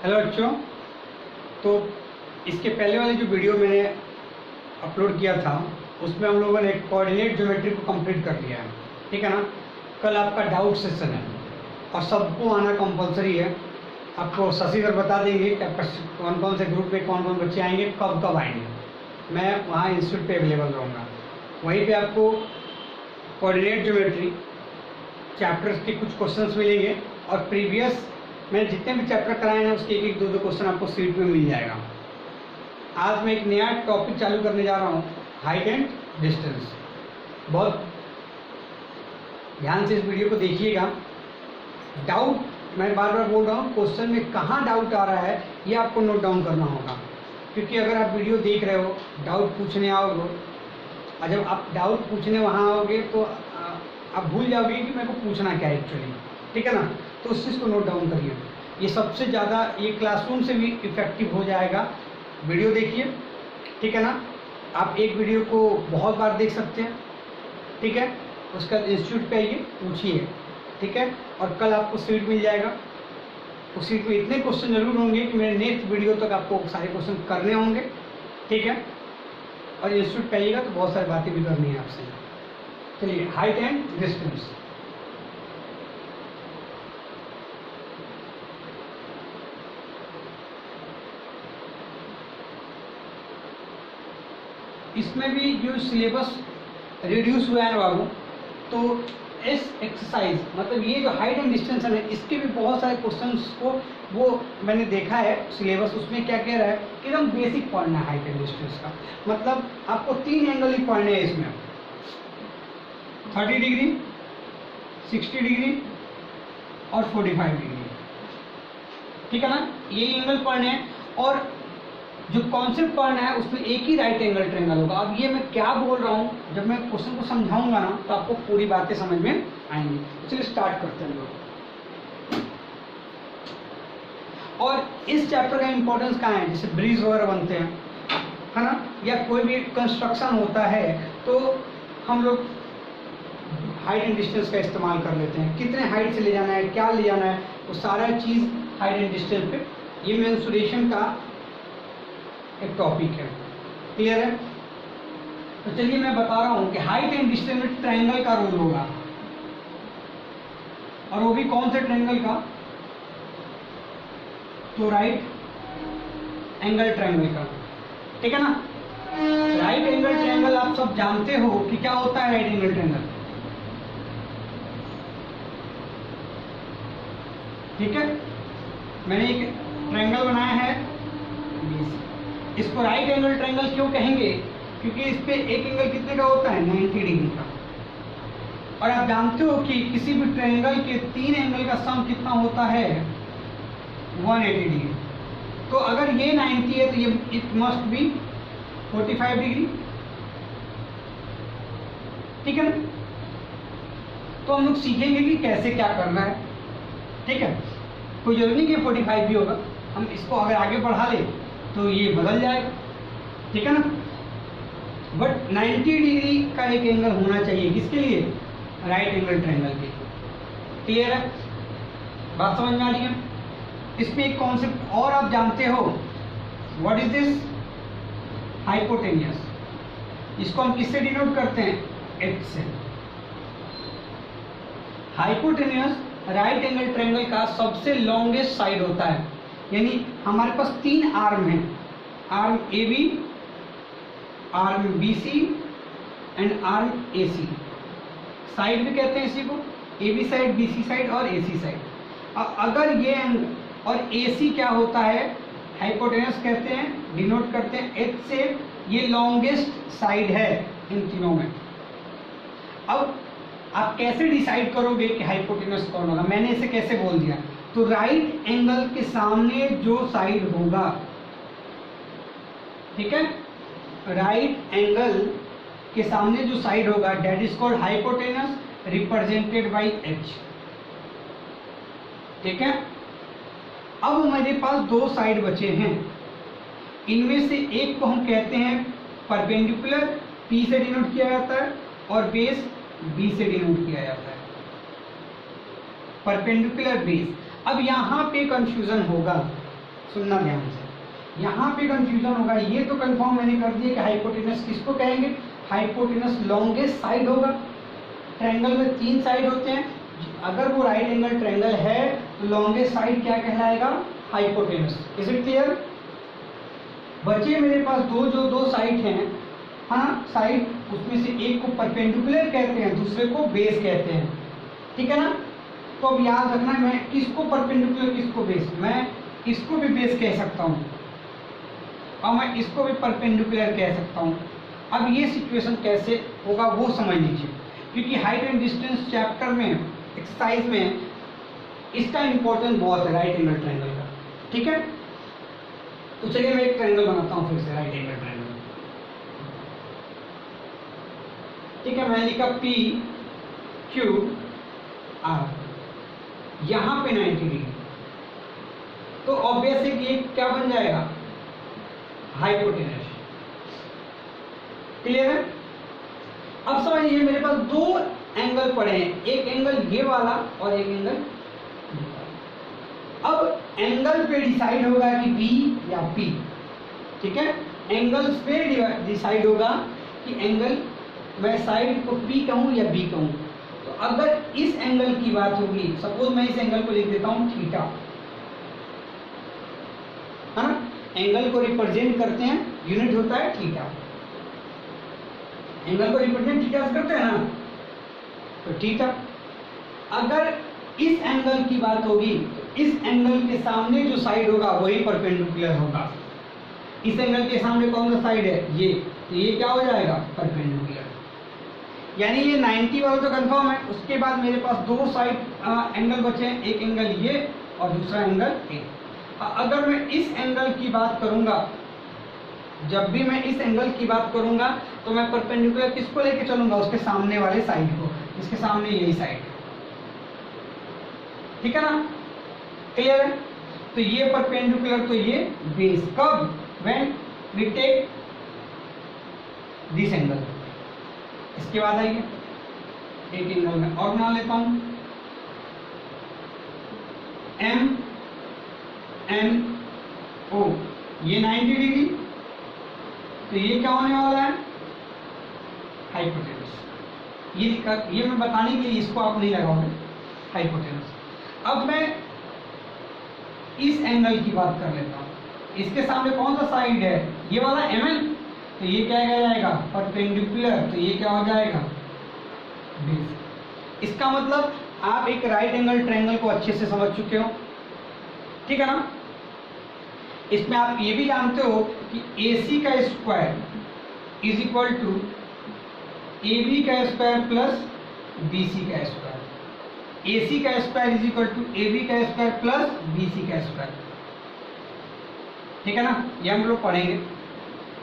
Hello बच्चों। तो इसके पहले वाले जो वीडियो मैंने अपलोड किया था उसमें हम लोगों ने कोऑर्डिनेट ज्योमेट्री को कंप्लीट कर लिया है, ठीक है ना। कल आपका डाउट सेशन है और सबको आना कंपलसरी है। आपको शशि सर बता देंगे कौन कौन से ग्रुप में कौन कौन बच्चे आएंगे, कब कब आएंगे। मैं वहाँ इंस्टीट्यूट पे अवेलेबल रहूँगा। वहीं पे आपको कोऑर्डिनेट ज्योमेट्री चैप्टर्स के कुछ क्वेश्चंस मिलेंगे और प्रीवियस मैंने जितने भी चैप्टर कराए हैं उसके एक एक दो क्वेश्चन आपको सीट में मिल जाएगा। आज मैं एक नया टॉपिक चालू करने जा रहा हूँ, हाइट एंड डिस्टेंस। बहुत ध्यान से इस वीडियो को देखिएगा। डाउट मैं बार बार बोल रहा हूँ, क्वेश्चन में कहाँ डाउट आ रहा है ये आपको नोट डाउन करना होगा, क्योंकि अगर आप वीडियो देख रहे हो डाउट पूछने आओगे और जब आप डाउट पूछने वहाँ आओगे तो आप भूल जाओगे कि मेरे को पूछना क्या है एक्चुअली, ठीक है ना। तो उस चीज़ को नोट डाउन करिए। ये सबसे ज़्यादा ये क्लासरूम से भी इफ़ेक्टिव हो जाएगा। वीडियो देखिए, ठीक है ना। आप एक वीडियो को बहुत बार देख सकते हैं, ठीक है। उसका इंस्टीट्यूट पे आइए, पूछिए, ठीक है। और कल आपको सीट मिल जाएगा। उस सीट में इतने क्वेश्चन जरूर होंगे कि मेरे नेक्स्ट वीडियो तक आपको सारे क्वेश्चन करने होंगे, ठीक है। और इंस्टीट्यूट पे आइएगा तो बहुत सारी बातें भी करनी है आपसे। चलिए, हाइट एंड डिस्टेंस। इसमें भी जो सिलेबस रिड्यूस हुआ है बाबू, तो इस एक्सरसाइज मतलब ये जो हाइट एंड डिस्टेंस है इसके भी बहुत सारे क्वेश्चंस को वो मैंने देखा है सिलेबस। उसमें क्या कह रहा है कि एकदम बेसिक पढ़ना है हाइट एंड डिस्टेंस का। मतलब आपको 3 एंगल ही पढ़ने हैं इसमें, 30 डिग्री, 60 डिग्री और 45 डिग्री, ठीक है ना। ये एंगल पढ़ने हैं और जो कॉन्सेप्ट पढ़ना है उसमें एक ही राइट एंगल ट्रायंगल होगा। अब ये मैं क्या बोल रहा हूँ, जब मैं क्वेश्चन को समझाऊंगा ना तो आपको पूरी बातें समझ में आएंगी। चलिए स्टार्ट करते हैं लोग। और इस चैप्टर का इंपॉर्टेंस कहाँ है, जैसे ब्रिज वगैरह बनते हैं, है ना, या कोई भी कंस्ट्रक्शन होता है तो हम लोग हाइट एंड डिस्टेंस का इस्तेमाल कर लेते हैं। कितने हाइट से ले जाना है, क्या ले जाना है, वो सारा चीज़ हाइट एंड डिस्टेंस पे। ये मेंसुरेशन का एक टॉपिक है, क्लियर है। तो चलिए मैं बता रहा हूं कि हाइट एंड डिस्टेंस में ट्रायंगल का रोल होगा, और वो भी कौन से ट्रायंगल का, तो राइट एंगल ट्रायंगल का, ठीक है ना। राइट एंगल ट्रायंगल आप सब जानते हो कि क्या होता है राइट एंगल ट्रायंगल, ठीक है। मैंने एक ट्रायंगल बनाया है, इसको राइट एंगल ट्रायंगल क्यों कहेंगे, क्योंकि इस पे एक एंगल कितने का होता है, 90 डिग्री का। और आप जानते हो कि किसी भी ट्रायंगल के 3 एंगल का सम कितना होता है, 180 डिग्री। तो अगर ये 90 है तो ये इट मस्ट बी 45 डिग्री, ठीक है ना। तो हम लोग सीखेंगे कि कैसे क्या करना है, ठीक है। कोई जरूरी नहीं कि 45 भी होगा, हम इसको अगर आगे बढ़ा ले तो ये बदल जाएगा, ठीक है ना। बट 90 डिग्री का एक एंगल होना चाहिए, किसके लिए, राइट एंगल ट्रायंगल के लिए, क्लियर है, बात समझ में आ रही है। इसमें एक कॉन्सेप्ट और आप जानते हो, व्हाट इज दिस, हाइपोटेनियस। इसको हम किससे डिनोट करते हैं, एच से। हाइपोटेनियस राइट एंगल ट्रायंगल का सबसे लॉन्गेस्ट साइड होता है। यानी हमारे पास 3 आर्म हैं, arm A B, arm B C and arm A C. Side भी कहते हैं इसी को, A B side, B C side और ए सी साइड। अगर ये एंगल और ए सी क्या होता है, हाइपोटेनस कहते हैं, डिनोट करते हैं एच से। ये लॉन्गेस्ट साइड है इन तीनों में। अब आप कैसे डिसाइड करोगे कि हाइपोटेनस कौन होगा, मैंने इसे कैसे बोल दिया, तो राइट एंगल के सामने जो साइड होगा, ठीक है, राइट एंगल के सामने जो साइड होगा that is called hypotenuse represented by H, ठीक है। अब हमारे पास 2 साइड बचे हैं, इनमें से एक को हम कहते हैं परपेंडिकुलर, पी से डिनोट किया जाता है, और बेस बी से डिनोट किया जाता है, परपेंडिकुलर बेस। अब यहाँ पे कंफ्यूजन होगा सुनना ध्यान से, यहाँ पे कंफ्यूजन होगा। ये तो कंफर्म मैंने कर दिया कि हाइपोटेनस किसको कहेंगे, हाइपोटेनस लॉन्गेस्ट साइड होगा। ट्रायंगल में 3 साइड होते हैं, अगर वो राइट एंगल ट्रायंगल है तो लॉन्गेस्ट साइड क्या कहलाएगा, हाइपोटेनस। Is it clear? बचे मेरे पास दो साइड हैं, हाँ साइड, उसमें से एक को परपेंडिकुलर कहते हैं, दूसरे को बेस कहते हैं, ठीक है ना। तो अब याद रखना, मैं किसको परपेंडिकुलर किसको बेस, मैं इसको भी बेस कह सकता हूँ और मैं इसको भी परपेंडिकुलर कह सकता हूँ। अब ये सिचुएशन कैसे होगा वो समझ लीजिए, क्योंकि हाइट एंड डिस्टेंस चैप्टर में एक्सरसाइज में इसका इंपॉर्टेंस बहुत है, राइट एंगल ट्रायंगल का, ठीक है। तो चलिए मैं एक ट्रायंगल बनाता हूँ फिर से, राइट एंगल ट्रायंगल, ठीक है। मैंने लिखा पी क्यू आर, यहाँ पे 90 डिग्री, तो ऑब्वियस है कि ये क्या बन जाएगा, हाइपोटेनस। क्लियर है? अब समझिए मेरे पास 2 एंगल पड़े हैं, एक एंगल ये वाला और एक एंगल ये वाला। अब एंगल पे डिसाइड होगा कि बी या पी, ठीक है। एंगल्स पे डिसाइड होगा कि एंगल, मैं साइड को पी कहूँ या बी कहूँ। तो अगर इस एंगल की बात होगी, सपोज मैं इस एंगल को लिख देता हूँ थीटा, है ना। एंगल को रिप्रेजेंट करते हैं, यूनिट होता है थीटा। एंगल को रिप्रेजेंट थीटा से करते हैं ना, तो थीटा। अगर इस एंगल की बात होगी तो इस एंगल के सामने जो साइड होगा वही परपेंडिकुलर होगा। इस एंगल के सामने कौन सा साइड है, ये, तो ये क्या हो जाएगा, परपेंडिकुलर। यानी ये 90 वाला तो कंफर्म है। उसके बाद मेरे पास 2 साइड एंगल बचे हैं, एक एंगल ये और दूसरा एंगल ये। अगर मैं इस एंगल की बात करूंगा, जब भी मैं इस एंगल की बात करूंगा तो मैं परपेंडिकुलर किसको लेके चलूंगा, उसके सामने वाले साइड को, इसके सामने यही साइड, ठीक है ना। क्लियर है? तो ये परपेंडिकुलर, तो ये बेस। कब, when we take this angle. इसके बाद आइए एक एंगल में और बना लेता हूं, एम एन ओ, ये 90 डिग्री, तो ये क्या होने वाला है, हाइपोटेनस। ये मैं बताने के लिए इसको आप नहीं लगाओगे, हाइपोटेनस। अब मैं इस एंगल की बात कर लेता हूँ, इसके सामने कौन सा साइड है, ये वाला एमएन, तो ये क्या जाएगा, परपेंडिकुलर, तो ये क्या हो जाएगा, बेस। इसका मतलब आप एक राइट एंगल ट्रायंगल को अच्छे से समझ चुके हो, ठीक है ना। इसमें आप ये भी जानते हो कि AC का square is equal to AB का स्क्वायर प्लस BC का स्क्वायर। AC का square is equal to AB का स्क्वायर प्लस BC का स्क्वायर, ठीक है ना। ये हम लोग पढ़ेंगे।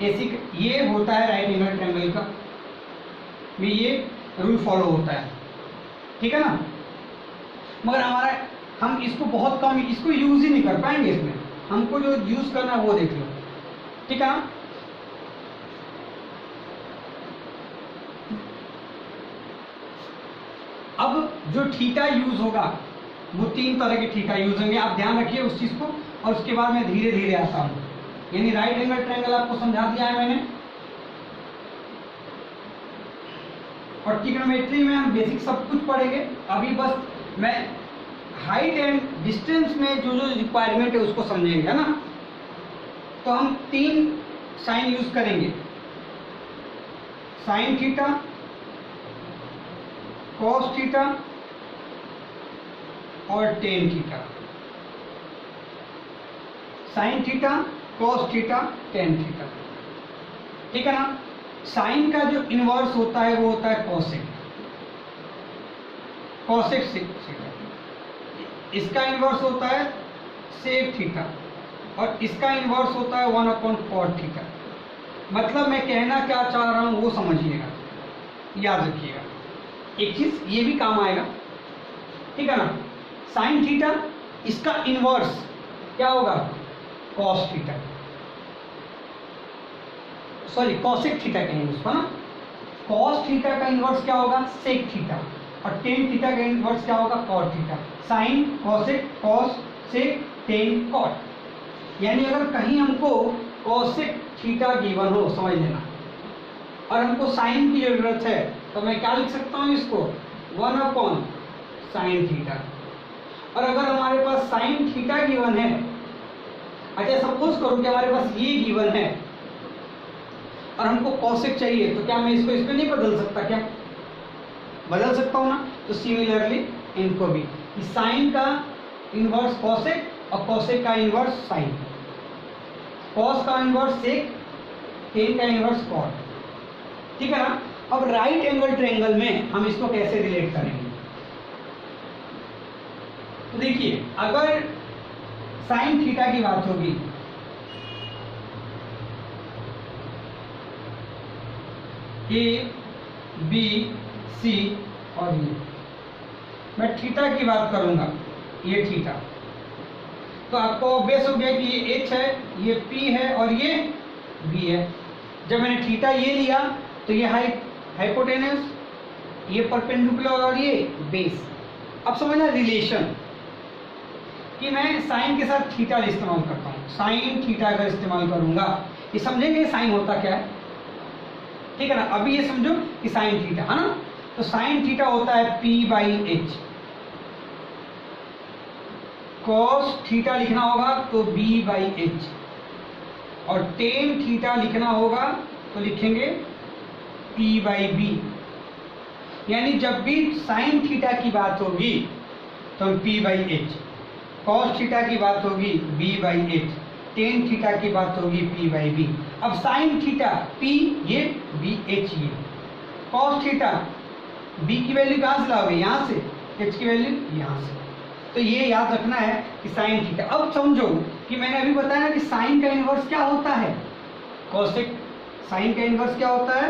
AC ये होता है राइट एंगल ट्रायंगल का, ये रूल फॉलो होता है, ठीक है ना। मगर हम इसको बहुत कम, इसको यूज ही नहीं कर पाएंगे। इसमें हमको जो यूज करना है वो देख लो, ठीक है ना। अब जो थीटा यूज होगा वो 3 तरह के थीटा यूज होंगे, आप ध्यान रखिए उस चीज को। और उसके बाद मैं धीरे धीरे आता हूं, यानी राइट एंगल ट्रायंगल आपको समझा दिया है मैंने, और ट्रिग्नोमेट्री में हम बेसिक सब कुछ पढ़ेंगे। अभी बस मैं हाइट एंड डिस्टेंस में जो रिक्वायरमेंट है उसको समझेंगे, है ना। तो हम 3 साइन यूज करेंगे, साइन थीटा, कॉस थीटा और tan theta. Sine theta, cos theta, tan theta, ठीक है ना। साइन का जो इनवर्स होता है वो होता है कॉसेक, कॉसेक थीटा। इसका इनवर्स होता है सेक थीटा और इसका इनवर्स होता है 1/cot थीटा। मतलब मैं कहना क्या चाह रहा हूं वो समझिएगा, याद रखिएगा। एक चीज ये भी काम आएगा, ठीक है ना। साइन थीटा, इसका इनवर्स क्या होगा, cos theta, sorry cosec theta कहेंगे उसको ना। कॉस थीटा का इनवर्स क्या होगा, सेक थीटा, और टेन थीटा का इनवर्स क्या होगा, cot theta. Sine, cosec, cos, sec, tan, cot, यानी अगर कहीं हमको कोसेक थीटा गिवन हो, समझ लेना, और हमको साइन की जरूरत है, तो मैं क्या लिख सकता हूँ इसको 1/sin थीटा। और अगर हमारे पास साइन थीटा गिवन है, अच्छा सपोज करो कि हमारे पास ये गिवन है और हमको कोसेक चाहिए, तो क्या मैं इसको इस पे नहीं बदल सकता? क्या बदल सकता हूँ ना? तो सिमिलरली इनको भी, साइन का इनवर्स कोसेक और कोसेक का इनवर्स साइन, कॉस का इनवर्स सेक, टेन का इनवर्स कॉट, ठीक है ना। अब राइट एंगल ट्रायंगल में हम इसको कैसे रिलेट करेंगे? तो देखिए, अगर साइन थीटा की बात होगी, ए बी सी और ये, मैं थीटा की बात करूंगा, ये थीटा, तो आपको ऑब्वियस हो गया कि ये एच है, ये पी है और ये बी है। जब मैंने थीटा ये लिया तो ये हाइपोटेनस, ये परपेंडिकुलर और ये बेस। अब समझना रिलेशन कि मैं साइन के साथ थीटा इस्तेमाल करता हूँ, साइन थीटा का इस्तेमाल करूंगा, ये समझेंगे साइन होता क्या है, ठीक है ना। अभी ये समझो कि साइन थीटा है ना, तो साइन थीटा होता है p/h, कॉस थीटा लिखना होगा तो b/h, और टेन थीटा लिखना होगा तो लिखेंगे p/b। यानी जब भी साइन थीटा की बात होगी तो हम p/h, कॉस थीटा की बात होगी b/h, टेन थीटा की बात होगी p/b। अब साइन थीटा p ये, b/h ये, कॉस थीटा b की वैल्यू कहाँ से लाओगे? यहाँ से, h की वैल्यू यहाँ से। तो ये याद रखना है कि साइन थीटा। अब समझो कि मैंने अभी बताया ना कि साइन का इनवर्स क्या होता है? कोसेक। साइन का इनवर्स क्या होता है?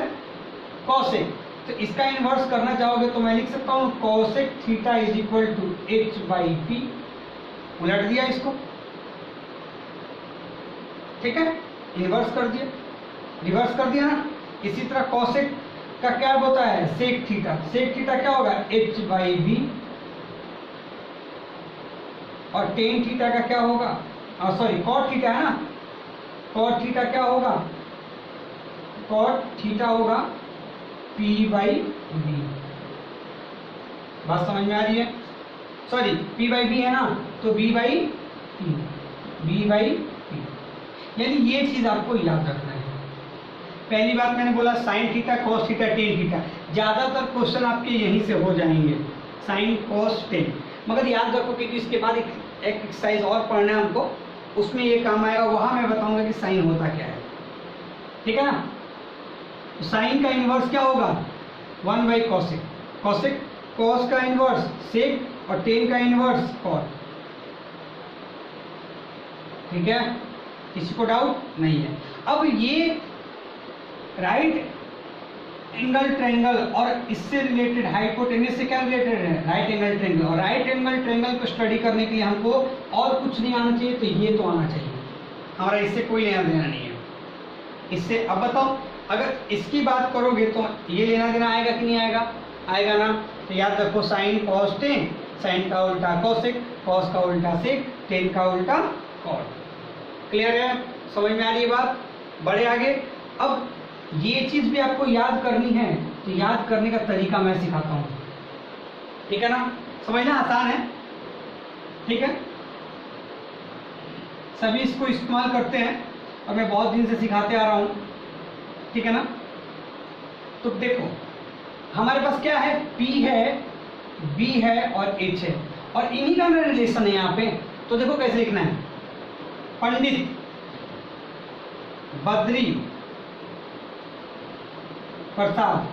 कोसेक। तो इसका इनवर्स करना चाहोगे तो मैं लिख सकता हूँ cosec theta is equal to h/p, उलट दिया इसको, ठीक है, इनवर्स कर दिया, रिवर्स कर दिया ना। इसी तरह कोसेक का क्या होता है? सेक थीटा, सेक थीटा क्या होगा? h/b, और टेन थीटा का क्या होगा? सॉरी, कॉट थीटा है ना, कॉट थीटा क्या होगा? कॉट थीटा होगा p/b। बात समझ में आ रही है? सॉरी, p/b है ना, तो b/p, b/p। यानी ये चीज आपको याद रखना है। पहली बात मैंने बोला sine theta, cos theta, tan theta, ज्यादातर क्वेश्चन आपके यहीं से हो जाएंगे, साइन कॉस टेन। मगर याद रखो कि इसके बाद एक एक्सरसाइज और पढ़ना है हमको, उसमें ये काम आएगा, वहां मैं बताऊंगा कि साइन होता क्या है, ठीक है ना। तो साइन का इनवर्स क्या होगा? 1/कोसेक, कोसेक, कॉस का इनवर्स सेक, और टेन का इनवर्स कॉट, ठीक है। किसी को डाउट नहीं है? अब ये राइट एंगल ट्रायंगल और इससे रिलेटेड हाइपोटेनस से क्या रिलेटेड है? Right angle triangle. और राइट एंगल ट्रायंगल को स्टडी करने के लिए हमको और कुछ नहीं आना चाहिए, तो ये तो आना चाहिए, हमारा इससे कोई लेना देना नहीं है इससे। अब बताओ, अगर इसकी बात करोगे तो ये लेना देना आएगा कि नहीं आएगा? आएगा ना। तो याद रखो साइन कॉस टेन, साइन का उल्टा कॉसेक, कॉस का उल्टा सेक, टेन का उल्टा कॉट। क्लियर है? समझ में आ रही है बात? बढ़े आगे। अब ये चीज भी आपको याद करनी है, तो याद करने का तरीका मैं सिखाता हूं, ठीक है ना। समझना आसान है, ठीक है, सभी इसको इस्तेमाल करते हैं और मैं बहुत दिन से सिखाते आ रहा हूं, ठीक है ना। तो देखो हमारे पास क्या है? P है, B है और H है, और इन्हीं का मेरा रिलेशन है यहाँ पे। तो देखो कैसे लिखना है? पंडित बद्री प्रसाद,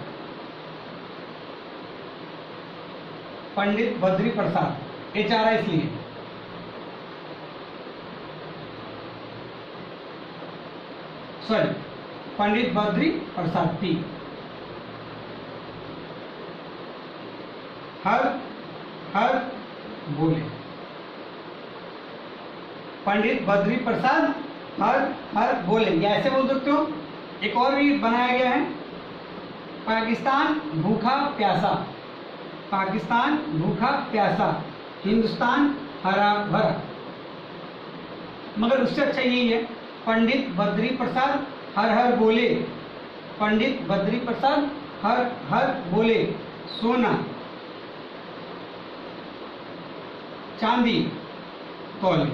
पंडित बद्री प्रसाद, H आ रहा है इसलिए, सॉरी, पंडित बद्री प्रसाद P, हर बोले, पंडित बद्री प्रसाद हर बोले, या ऐसे बोल सकते हो। एक और भी बनाया गया है, पाकिस्तान भूखा प्यासा, पाकिस्तान भूखा प्यासा, हिंदुस्तान हरा भरा। मगर उससे अच्छा यही है, पंडित बद्री प्रसाद हर हर बोले, पंडित बद्री प्रसाद हर हर बोले, सोना चांदी तौले।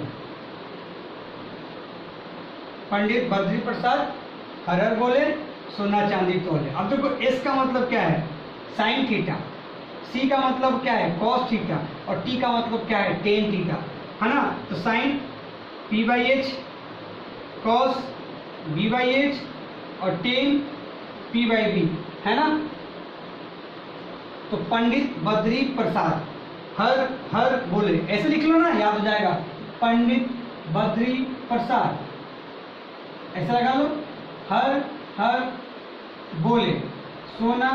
पंडित बद्री प्रसाद हर हर बोले, सोना चांदी तौले। अब देखो एस का मतलब क्या है, साइन थीटा, सी का मतलब क्या है, कॉस थीटा, और टी का मतलब क्या है, टेन थीटा, है ना। तो sine P by H, cos B by H, और टेन पी बाई बी, है ना। तो पंडित बद्री प्रसाद हर हर बोले, ऐसे लिख लो ना, याद हो जाएगा। पंडित बद्री प्रसाद ऐसा लगा लो, हर हर बोले, सोना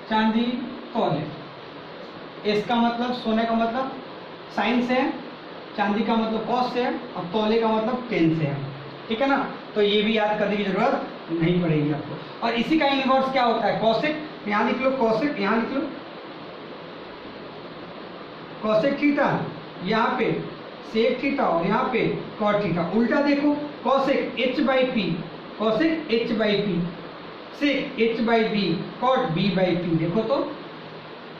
चांदी तौले। इसका मतलब सोने का मतलब साइन से है, चांदी का मतलब कॉस से है, और तौले का मतलब टेन से है, ठीक है ना। तो ये भी याद करने की जरूरत नहीं पड़ेगी आपको। और इसी का इनवर्स क्या होता है, कॉसेक, यहाँ लिख लो कॉसेक, यहाँ लिख लो कॉसेक थीटा, यहाँ पे सेक थीटा, और यहाँ पे कॉट थीटा। उल्टा देखो, cosec H by P, cosec H by P, sec H by B, cot B by P. देखो तो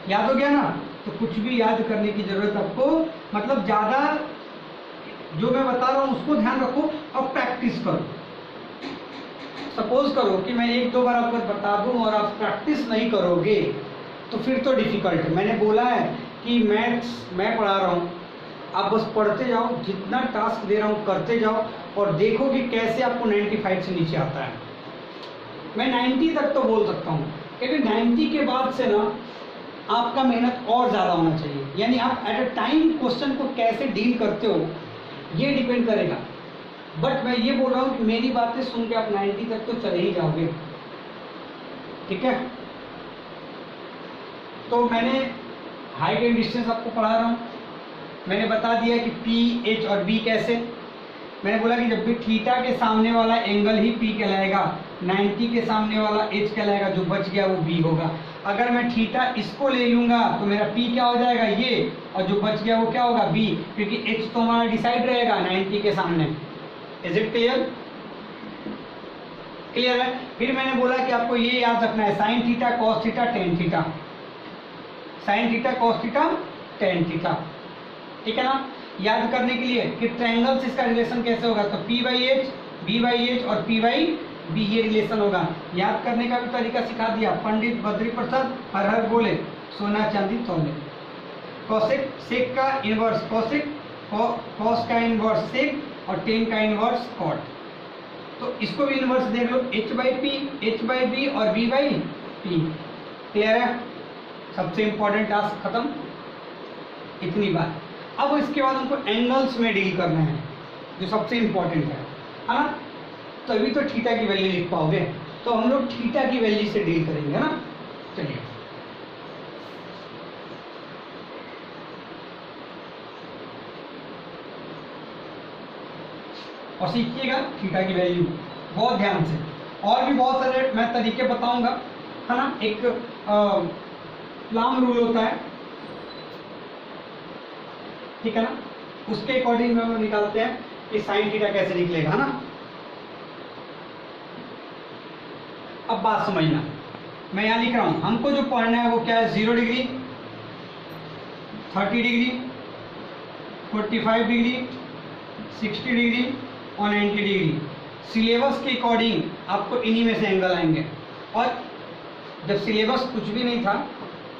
याद हो गया ना। तो कुछ भी याद करने की जरूरत आपको, मतलब ज्यादा जो मैं बता रहा हूँ उसको ध्यान रखो और प्रैक्टिस करो। सपोज करो कि मैं एक दो बार आपको बता दूं और आप प्रैक्टिस नहीं करोगे तो फिर तो डिफिकल्ट है। मैंने बोला है कि मैथ्स मैं पढ़ा रहा हूँ, आप बस पढ़ते जाओ, जितना टास्क दे रहा हूँ करते जाओ, और देखो कि कैसे आपको 95 से नीचे आता है। मैं 90 तक तो बोल सकता हूँ, क्योंकि 90 के बाद से ना आपका मेहनत और ज़्यादा होना चाहिए। यानी आप एट अ टाइम क्वेश्चन को कैसे डील करते हो ये डिपेंड करेगा। बट मैं ये बोल रहा हूँ कि मेरी बातें सुन के आप 90 तक तो चले ही जाओगे, ठीक है। तो मैंने हाइट एंड डिस्टेंस आपको पढ़ा रहा हूँ, मैंने बता दिया कि पी एच और बी कैसे। मैंने बोला कि जब भी थीटा के सामने वाला एंगल ही पी कहलाएगा, 90 के सामने वाला एच कहलाएगा, जो बच गया वो बी होगा। अगर मैं थीटा इसको ले लूंगा तो मेरा पी क्या हो जाएगा, ये, और जो बच गया वो क्या होगा, बी, क्योंकि एच तो हमारा डिसाइड रहेगा 90 के सामने। Is it clear? क्लियर है। फिर मैंने बोला कि आपको ये याद रखना है, sine theta cos theta tan theta, sine theta cos theta tan theta, ठीक है ना। याद करने के लिए कि ट्रायंगल से इसका रिलेशन कैसे होगा, तो P by H, B by H और पी बाई बी, ये रिलेशन होगा। याद करने का भी तरीका सिखा दिया। पंडित बद्री प्रसाद हर हर बोले, सोना चांदी तौले। कॉसेक सेक का इनवर्स कॉसेक, कॉस का इनवर्स सेक, और टेन का इनवर्स कॉट। तो इसको भी इनवर्स देख लो, H by P, H by B और बी बाई पी। क्लियर है? सबसे इंपॉर्टेंट टास्क खत्म, इतनी बात। अब इसके बाद हमको एंगल्स में डील करना है, जो सबसे इंपॉर्टेंट है ना। तभी तो थीटा की वैल्यू लिख पाओगे। तो हम लोग थीटा की वैल्यू से डील करेंगे, है ना। चलिए, और सीखिएगा थीटा की वैल्यू बहुत ध्यान से। और भी बहुत सारे मैं तरीके बताऊंगा, है ना। एक प्लाम रूल होता है, ठीक है ना, उसके अकॉर्डिंग हम निकालते हैं कि साइन थीटा कैसे निकलेगा, है ना। अब बात समझना, मैं यहाँ लिख रहा हूं, हमको जो पढ़ना है वो क्या है, 0 डिग्री, 30 डिग्री, 45 डिग्री, 60 डिग्री और 90 डिग्री। सिलेबस के अकॉर्डिंग आपको इन्हीं में से एंगल आएंगे। और जब सिलेबस कुछ भी नहीं था,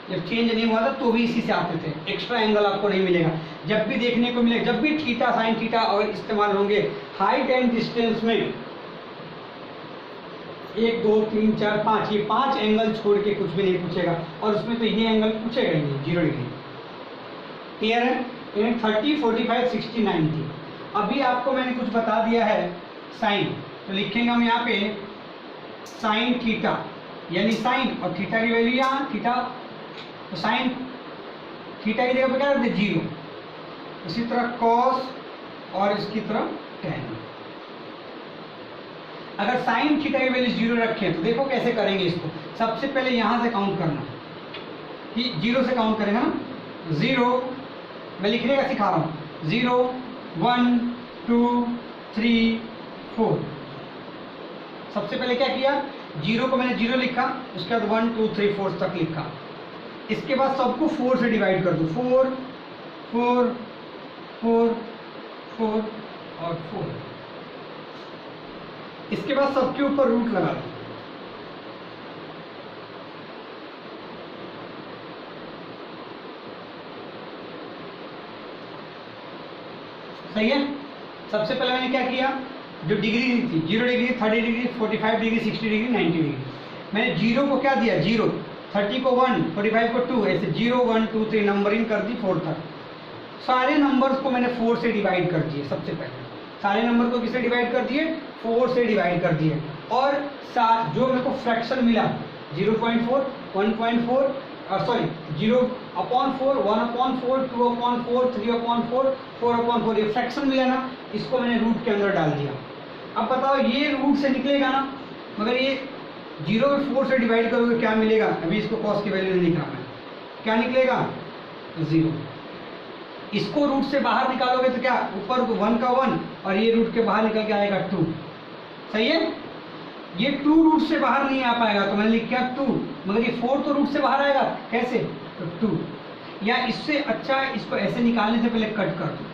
जब चेंज नहीं हुआ था, तो भी इसी से आते थे। एक्स्ट्रा एंगल आपको नहीं मिलेगा। जब भी देखने को मिलेगा, जब भी थीटा साइन थीटा अगर इस्तेमाल होंगे, हाइट एंड डिस्टेंस में 1 2 3 4 5, ये 5 एंगल छोड़ के कुछ भी नहीं पूछेगा। और उसमें तो ये एंगल पूछेगा ही नहीं, 0 डिग्री। क्लियर है? 30 45 60 90। अभी आपको मैंने कुछ बता दिया है साइन, तो लिखेंगे हम यहाँ पे साइन थीटा, यानी साइन और थीटा की वैल्यू यहाँ थीटा, तो साइन थीटा की जगह पे क्या रखते हैं, 0। इसी तरह कॉस और इसकी तरफ टेन। अगर साइन थीटा की वैल्यू 0 रखें तो देखो कैसे करेंगे इसको। सबसे पहले यहां से काउंट करना, कि 0 से काउंट करेंगे ना। 0 मैं लिखने का सिखा रहा हूं, 0 1 2 3 4। सबसे पहले क्या किया, 0 को मैंने 0 लिखा, उसके बाद 1 2 3 4 तक लिखा। इसके बाद सबको 4 से डिवाइड कर दो, 4 4 4 4 और 4। इसके बाद सबके ऊपर रूट लगा दो। सही है। सबसे पहले मैंने क्या किया, जो डिग्री थी 0 degree 30 degree 45 degree 60 degree 90 degree, मैंने 0 को क्या दिया 0, 30 को 1, 45 को 2, ऐसे 0 1 2 3 नंबरिंग कर दी 4 तक। सारे नंबर्स को मैंने 4 से डिवाइड कर दिए। सबसे पहले सारे नंबर को किससे डिवाइड कर दिए, 4 से डिवाइड कर दिए। और जो मेरे को फ्रैक्शन मिला 0.4 1.4 सॉरी 0/4 1/4 2/4 3/4 4/4 ये फ्रैक्शन मिला ना, इसको मैंने रूट के अंदर डाल दिया। अब बताओ ये रूट से निकलेगा ना, मगर ये 0 में 4 से डिवाइड करोगे क्या मिलेगा, अभी इसको कॉस की वैल्यू नहीं लिख रहा मैं, क्या निकलेगा 0। इसको रूट से बाहर निकालोगे तो क्या, ऊपर 1 का 1 और ये रूट के बाहर निकल के आएगा 2। सही है। ये 2 रूट से बाहर नहीं आ पाएगा तो मैंने लिखा 2, मगर ये 4 तो रूट से बाहर आएगा, कैसे, तो 2। या इससे अच्छा इसको ऐसे निकालने से पहले कट कर दो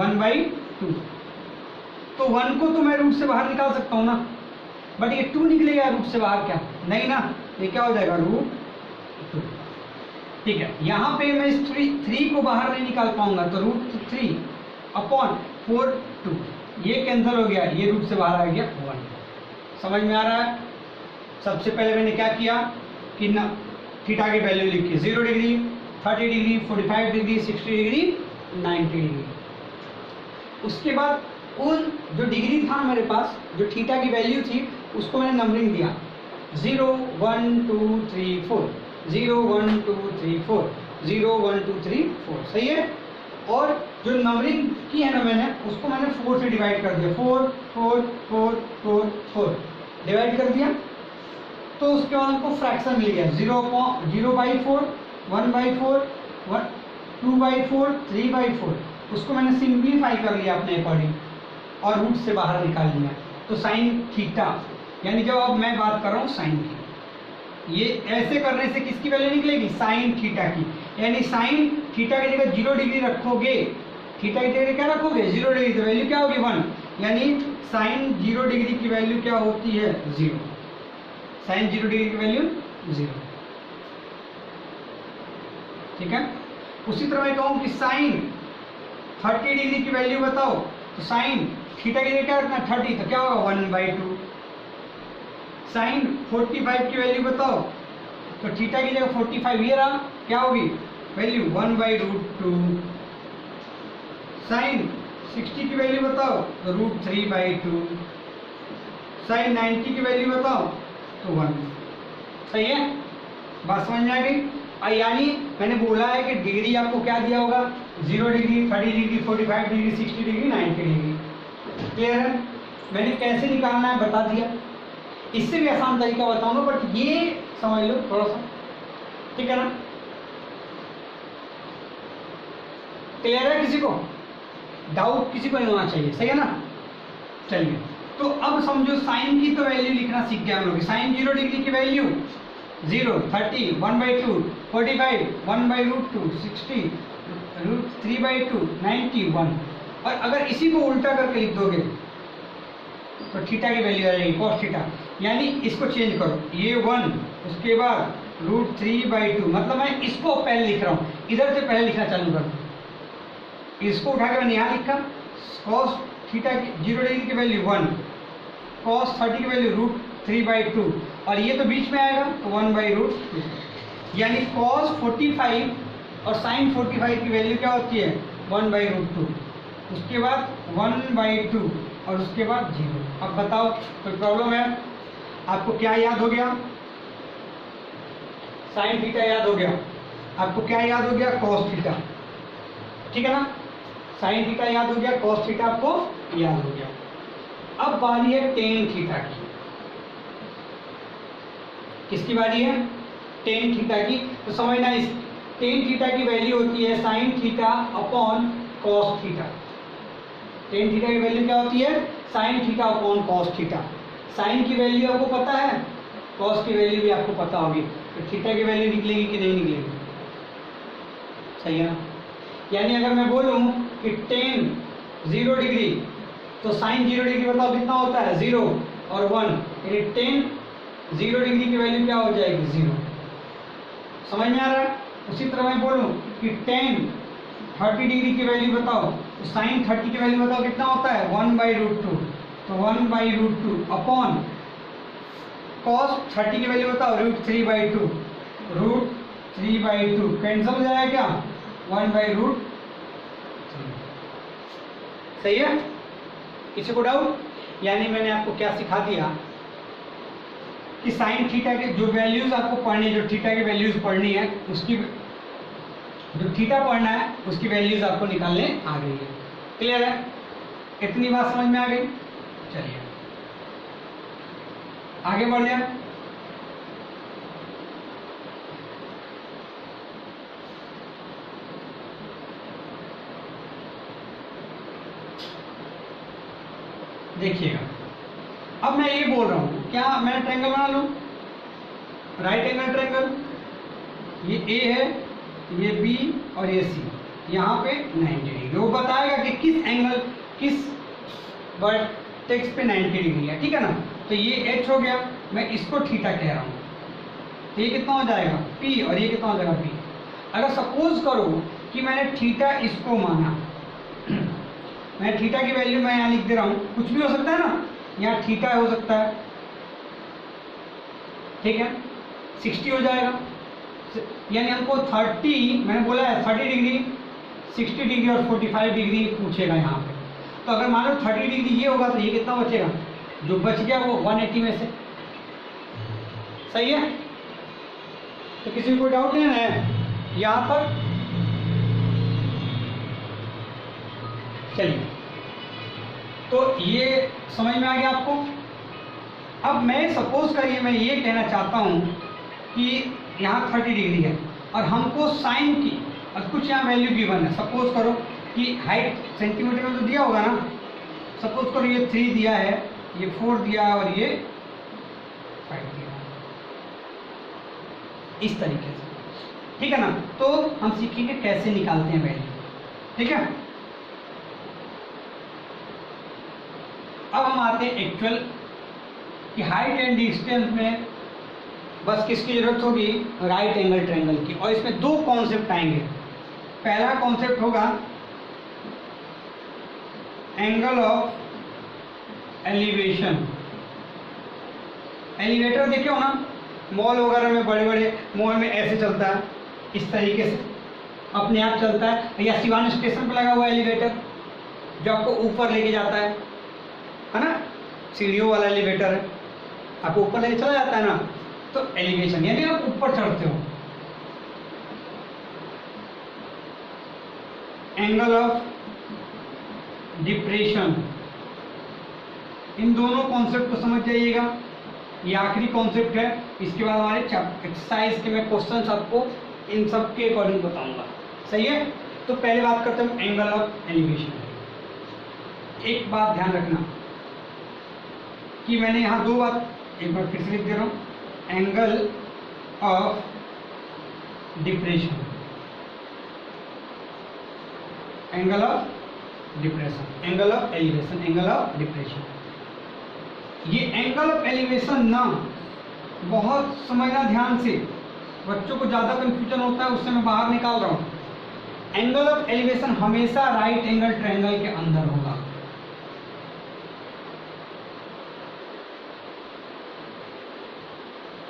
1/2। तो 1 को तो मैं रूट से बाहर निकाल सकता हूँ ना, बट ये 2 निकलेगा रूट से बाहर, क्या नहीं ना, ये क्या हो जाएगा √2। ठीक है। यहाँ पे मैं इस 3 को बाहर नहीं निकाल पाऊंगा तो √3/4 2, ये कैंसिल हो गया, ये रूट से बाहर आ गया 1। समझ में आ रहा है। सबसे पहले मैंने क्या किया कि ना थीटा की वैल्यू लिखी 0 degree 30 degree 45 degree 60 degree 90 degree. उसके बाद उन जो डिग्री था मेरे पास, जो थीटा की वैल्यू थी, उसको मैंने नंबरिंग दिया 0 1 2 3 4 0 1 2 3 4 0 1 2 3 4। सही है। और जो नंबरिंग की है ना मैंने, उसको मैंने 4 से डिवाइड कर दिया, 4 4 4 4 4 डिवाइड कर दिया। तो उसके बाद हमको फ्रैक्शन मिल गया 0/4 1/4 2/4 3/4। उसको मैंने सिंप्लीफाई कर लिया अपने अकॉर्डिंग और रूट से बाहर निकाल लिया। तो साइन थीटा, यानी जब अब मैं बात कर रहा हूँ साइन की, ये ऐसे करने से किसकी वैल्यू निकलेगी, साइन थीटा की। यानी साइन थीटा की जगह 0 डिग्री रखोगे, थीटा की जगह क्या रखोगे 0 डिग्री, तो वैल्यू क्या होगी 1। यानी साइन 0 डिग्री की वैल्यू क्या होती है 0। साइन 0 डिग्री की वैल्यू 0। ठीक है। उसी तरह मैं कहूँ कि साइन 30 डिग्री की वैल्यू बताओ, तो साइन थीटा की जगह क्या रखना 30, तो क्या होगा 1/2। साइन 45 की वैल्यू बताओ, तो थीटा की जगह 45 ये रहा, क्या होगी वैल्यू 1/√2। साइन 60 की वैल्यू बताओ तो √3/2। साइन 90 की वैल्यू बताओ तो 1। सही है, बात समझ में आ गई। यानी मैंने बोला है कि डिग्री आपको क्या दिया होगा 0 degree 30 degree 45 degree 60 degree 90 degree. Clear है। मैंने कैसे निकालना है बता दिया। इससे भी आसान तरीका बताऊंगा, बट ये समझ लो थोड़ा सा, ठीक है ना। क्लियर है, किसी को डाउट किसी को नहीं होना चाहिए, सही है ना। चलिए, तो अब समझो साइन की तो वैल्यू लिखना सीख गया हम लोग। साइन 0 डिग्री की वैल्यू 0 30 1/2 45 1/√2 60 √3/2 90 1। और अगर इसी को उल्टा करके लिख दोगे तो थीटा की वैल्यू आ जाएगी cos थीटा। यानी इसको चेंज करो, ये 1 उसके बाद √3/2, मतलब मैं इसको पहले लिख रहा हूँ, इधर से पहले लिखना चालू कर दो। इसको उठा के मैंने यहाँ लिखा cos थीटा की 0 डिग्री की वैल्यू 1, cos 30 की वैल्यू √3/2, और ये तो बीच में आएगा तो 1/√2। यानी cos 45 और sin 45 की वैल्यू क्या होती है 1/√2, उसके बाद 1/2 और उसके बाद 0। अब बताओ कोई प्रॉब्लम है। आपको क्या याद हो गया, साइन थीटा याद हो गया, आपको क्या याद हो गया cos थीटा, ठीक है ना। साइन थीटा याद हो गया, cos थीटा आपको याद हो गया। अब बारी है टेन थीटा की। किसकी बारी है, टेन थीटा की। तो समझना, इस टेन थीटा की वैल्यू होती है sine theta upon cos theta. Tan theta की वैल्यू क्या होती है? Sine theta upon cos theta. Sine की वैल्यू आपको पता है, कॉस की वैल्यू भी आपको पता होगी, तो थीटा की वैल्यू निकलेगी कि नहीं निकलेगी? सही है ना? यानी अगर मैं बोलूं कि टेन 0 डिग्री, तो साइन 0 डिग्री बताओ कितना होता है? 0 और 1, यानी टेन 0 डिग्री की वैल्यू क्या हो जाएगी? 0। समझ में आ रहा है? उसी तरह मैं बोलूं कि टेन 30 डिग्री की वैल्यू बताओ, तो साइन 30 की वैल्यू बताओ कितना होता है? 1/√2, तो 1/√2 अपॉन कॉस 30 की वैल्यू बताओ, √3/2, √3/2 कैंसिल हो जाएगा क्या? 1/√3। सही है? किसी को डाउट? यानी मैंने आपको क्या सिखा दिया कि साइन थीटा के जो वैल्यूज आपको पढ़नी है, जो थीटा की वैल्यूज पढ़नी है, उसकी जो थीटा पढ़ना है उसकी वैल्यूज आपको निकालने आ गई है। क्लियर है? इतनी बात समझ में आ गई? चलिए आगे बढ़ जाए। देखिएगा, अब मैं ये बोल रहा हूं, क्या मैं ट्रायंगल बना लूं? राइट एंगल ट्रायंगल, ये ए है, ये बी और ये सी, यहाँ पे 90 डिग्री। वो बताएगा कि किस एंगल, किस वर्टेक्स पे 90 डिग्री है। ठीक है ना? तो ये एच हो गया, मैं इसको थीटा कह रहा हूँ, तो ये कितना हो जाएगा? पी, और ये कितना हो जाएगा? पी। अगर सपोज करो कि मैंने थीटा इसको माना, मैं थीटा की वैल्यू मैं यहाँ लिख दे रहा हूँ, कुछ भी हो सकता है ना, यहाँ थीटा हो सकता है, ठीक है, 60 हो जाएगा, यानी हमको 30, मैंने बोला है 30 डिग्री, 60 डिग्री और 45 डिग्री पूछेगा यहाँ पे। तो अगर मान लो 30 डिग्री ये होगा, तो ये कितना बचेगा? जो बच गया वो 180 में से। सही है? तो किसी को कोई डाउट नहीं है यहाँ तक? चलिए, तो ये समझ में आ गया आपको? अब मैं सपोज करिए, मैं ये कहना चाहता हूँ कि यहाँ 30 डिग्री है और हमको साइन की और कुछ यहाँ वैल्यू गिवन है। सपोज करो कि हाइट सेंटीमीटर में तो दिया होगा ना, सपोज करो ये 3 दिया है, ये 4 दिया है और ये 5 दिया है, इस तरीके से। ठीक है ना? तो हम सीखेंगे कैसे निकालते हैं वैल्यू। ठीक है? अब हम आते हैं एक्चुअल कि हाइट एंड डिस्टेंस में बस किसकी जरूरत होगी? राइट एंगल ट्रायंगल की। और इसमें दो कॉन्सेप्ट आएंगे। पहला कॉन्सेप्ट होगा एंगल ऑफ एलिवेशन। एलिवेटर देखे हो ना, मॉल वगैरह में, बड़े बड़े मॉल में ऐसे चलता है, इस तरीके से अपने आप चलता है, या सिवान स्टेशन पर लगा हुआ एलिवेटर जो आपको ऊपर लेके जाता है ना, सीढ़ियों वाला एलिवेटर है, आपको ऊपर लेके चला जाता है ना, तो एलिवेशन यानी आप ऊपर चढ़ते हो। एंगल ऑफ डिप्रेशन, इन दोनों कॉन्सेप्ट को समझ जाइएगा। ये आखिरी कॉन्सेप्ट है, इसके बाद हमारे एक्सरसाइज के मैं क्वेश्चंस आपको इन सब के अकॉर्डिंग बताऊंगा। सही है? तो पहले बात करते हैं एंगल ऑफ एलिवेशन। एक बात ध्यान रखना कि मैंने यहाँ दो बात एक बार फिर से लिख दे रहा हूँ, angle of depression, angle of depression, angle of elevation, angle of depression. ये एंगल ऑफ एलिवेशन ना बहुत समझना ध्यान से, बच्चों को ज़्यादा कंफ्यूजन होता है, उससे मैं बाहर निकाल रहा हूँ। एंगल ऑफ एलिवेशन हमेशा राइट एंगल ट्रायंगल के अंदर होगा।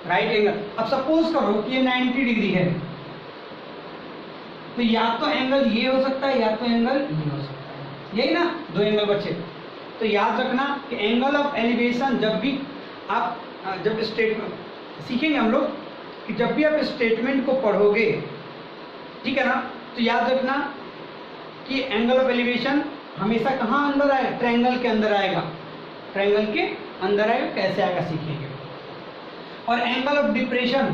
राइट एंगल, अब सपोज करो कि ये 90 डिग्री है, तो या तो एंगल ये हो सकता है या तो एंगल ये हो सकता है, यही ना, दो एंगल बचे। तो याद रखना कि एंगल ऑफ एलिवेशन जब भी आप जब स्टेटमेंट सीखेंगे हम लोग कि जब भी आप स्टेटमेंट को पढ़ोगे, ठीक है ना, तो याद रखना कि एंगल ऑफ एलिवेशन हमेशा कहाँ अंदर आएगा? ट्रायंगल के अंदर आएगा। ट्रायंगल के अंदर आएगा, कैसे आएगा सीखेंगे। और एंगल ऑफ डिप्रेशन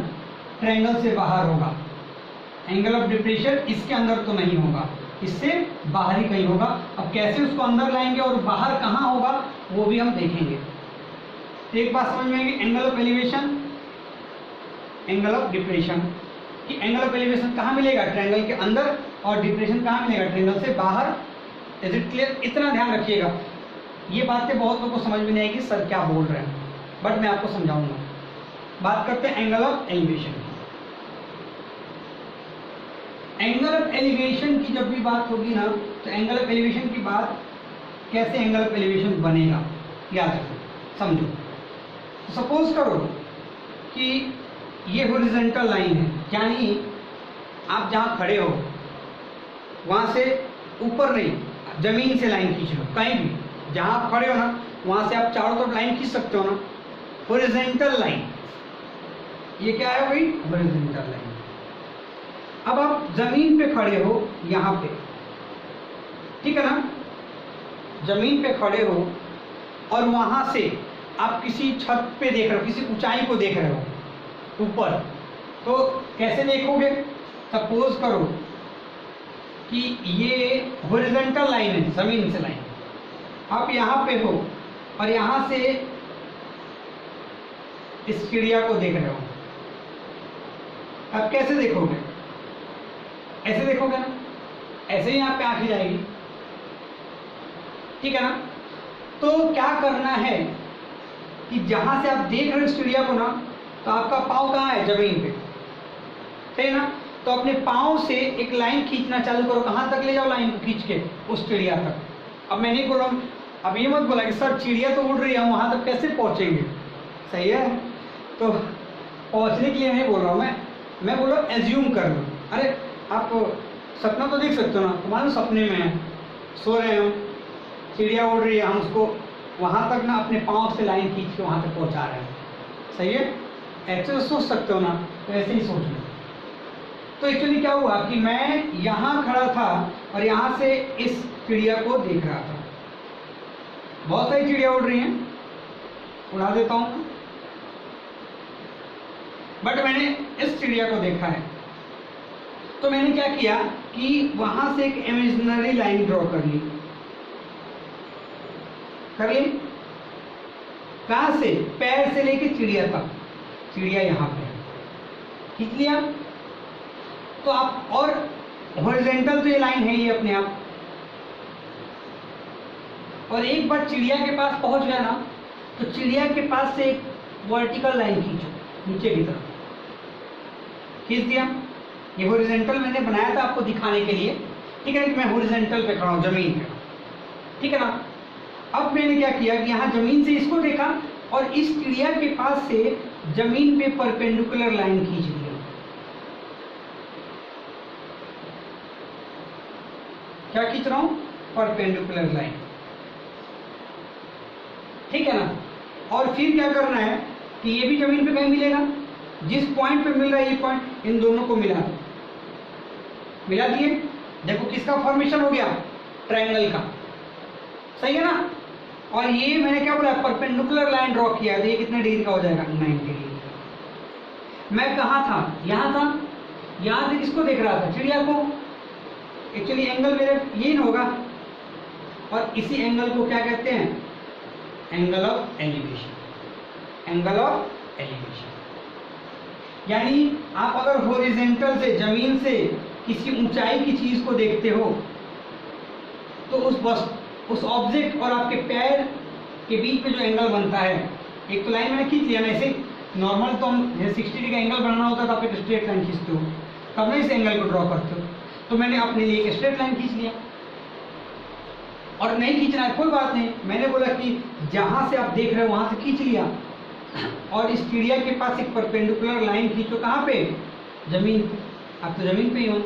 ट्रायंगल से बाहर होगा। एंगल ऑफ डिप्रेशन इसके अंदर तो नहीं होगा, इससे बाहर ही कहीं होगा। अब कैसे उसको अंदर लाएंगे और बाहर कहाँ होगा वो भी हम देखेंगे। तो एक बात समझ में आएगी, angle of elevation, angle of depression, कि एंगल ऑफ एलिवेशन कहाँ मिलेगा, ट्रायंगल के अंदर, और डिप्रेशन कहाँ मिलेगा, ट्रायंगल से बाहर। Is it clear? इतना ध्यान रखिएगा। ये बातें बहुत लोगों को समझ में नहीं आएगी सर क्या बोल रहे हैं, बट मैं आपको समझाऊंगा। बात करते हैं angle of elevation. Angle of elevation की जब भी बात होगी ना, तो एंगल ऑफ एलिवेशन की बात कैसे एंगल ऑफ एलिवेशन बनेगा याद रखो, समझो। तो सपोज करो कि ये हॉरिजॉन्टल लाइन है, यानी आप जहाँ खड़े हो वहाँ से ऊपर नहीं, जमीन से लाइन खींच लो, कहीं भी जहाँ आप खड़े हो ना वहाँ से आप चारों तरफ लाइन खींच सकते हो ना, हॉरिजॉन्टल लाइन। ये क्या है भाई, हॉरिजॉन्टल लाइन। अब आप जमीन पे खड़े हो यहाँ पे, ठीक है ना, जमीन पे खड़े हो और वहाँ से आप किसी छत पे देख रहे हो, किसी ऊंचाई को देख रहे हो ऊपर, तो कैसे देखोगे? सपोज करो कि ये हॉरिजॉन्टल लाइन है, जमीन से लाइन, आप यहाँ पे हो और यहाँ से इस चिड़िया को देख रहे हो। अब कैसे देखोगे? ऐसे देखोगे ना, ऐसे ही यहाँ पे आंखें जाएगी, ठीक है ना। तो क्या करना है कि जहां से आप देख रहे हो इस चिड़िया को ना, तो आपका पाँव कहाँ है, जमीन पे, सही है ना। तो अपने पाँव से एक लाइन खींचना चालू करो, कहाँ तक ले जाओ लाइन को खींच के, उस चिड़िया तक। अब मैं नहीं बोल रहा हूँ, अब ये मत बोला कि सर चिड़िया तो उड़ रही है, वहां तक कैसे पहुंचेंगे, सही है। तो पहुंचने के लिए नहीं बोल रहा हूँ मैं बोल रहा हूँ एज्यूम कर लो। अरे आप सपना तो देख सकते हो ना, तुम्हारे सपने में है, सो रहे हो, चिड़िया उड़ रही है, हम उसको वहां तक ना अपने पाँव से लाइन खींच के वहां तक पहुंचा रहे हैं, सही है। ऐसे तो सोच सकते हो ना, तो ऐसे ही सोच लो। तो एक्चुअली क्या हुआ कि मैं यहाँ खड़ा था और यहाँ से इस चिड़िया को देख रहा था। बहुत सारी चिड़िया उड़ रही हैं, उड़ा देता हूँ, बट मैंने इस चिड़िया को देखा है। तो मैंने क्या किया कि वहां से एक इमेजिनरी लाइन ड्रॉ कर ली। कहां से? पैर से लेके चिड़िया तक, चिड़िया यहाँ पे खींच लिया। तो आप, और हॉरिजॉन्टल तो ये लाइन है ही अपने आप, और एक बार चिड़िया के पास पहुंच गया ना, तो चिड़िया के पास से एक वर्टिकल लाइन खींचो नीचे की तरफ, खींच दिया। ये हॉरिजॉन्टल मैंने बनाया था आपको दिखाने के लिए, ठीक है, कि मैं हॉरिजॉन्टल पे खड़ा हूँ, जमीन पे, ठीक है ना। अब मैंने क्या किया कि यहाँ जमीन से इसको देखा और इस चिड़िया के पास से जमीन पे परपेंडिकुलर लाइन खींच दिया। क्या खींच रहा हूँ? परपेंडिकुलर लाइन, ठीक है ना। और फिर क्या करना है कि ये भी जमीन पे कहीं मिलेगा, जिस पॉइंट पे मिल रहा है ये पॉइंट, इन दोनों को मिला दो, मिला दिए। देखो किसका फॉर्मेशन हो गया, ट्रायंगल का, सही है ना। और ये मैंने क्या बोला, परपेंडिकुलर लाइन ड्रॉ किया, तो ये कितने डिग्री का हो जाएगा, 90 डिग्री का। मैं कहाँ था, यहाँ था, यहाँ से किसको देख रहा था, चिड़िया को। एक्चुअली एंगल मेरे ये होगा, और इसी एंगल को क्या कहते हैं, angle of elevation, angle of elevation. यानी आप अगर हॉरिजॉन्टल से, जमीन से किसी ऊंचाई की चीज को देखते हो, तो उस ऑब्जेक्ट और आपके पैर के बीच में जो एंगल बनता है, एक तो लाइन मैंने खींच लिया ना, ऐसे नॉर्मल तो हम जैसे 60 डिग्री का एंगल बनाना होता है तो आप एक स्ट्रेट लाइन खींचते हो, तब ना इस एंगल को ड्रॉ करते हो। तो मैंने अपने लिए एक स्ट्रेट लाइन खींच लिया, और नहीं खींचना है कोई बात नहीं, मैंने बोला कि जहां से आप देख रहे हो वहां से खींच लिया, और इस चिड़िया के पास एक परपेंडिकुलर लाइन खींचो, कहाँ पे, जमीन, आप तो जमीन पे ही हो,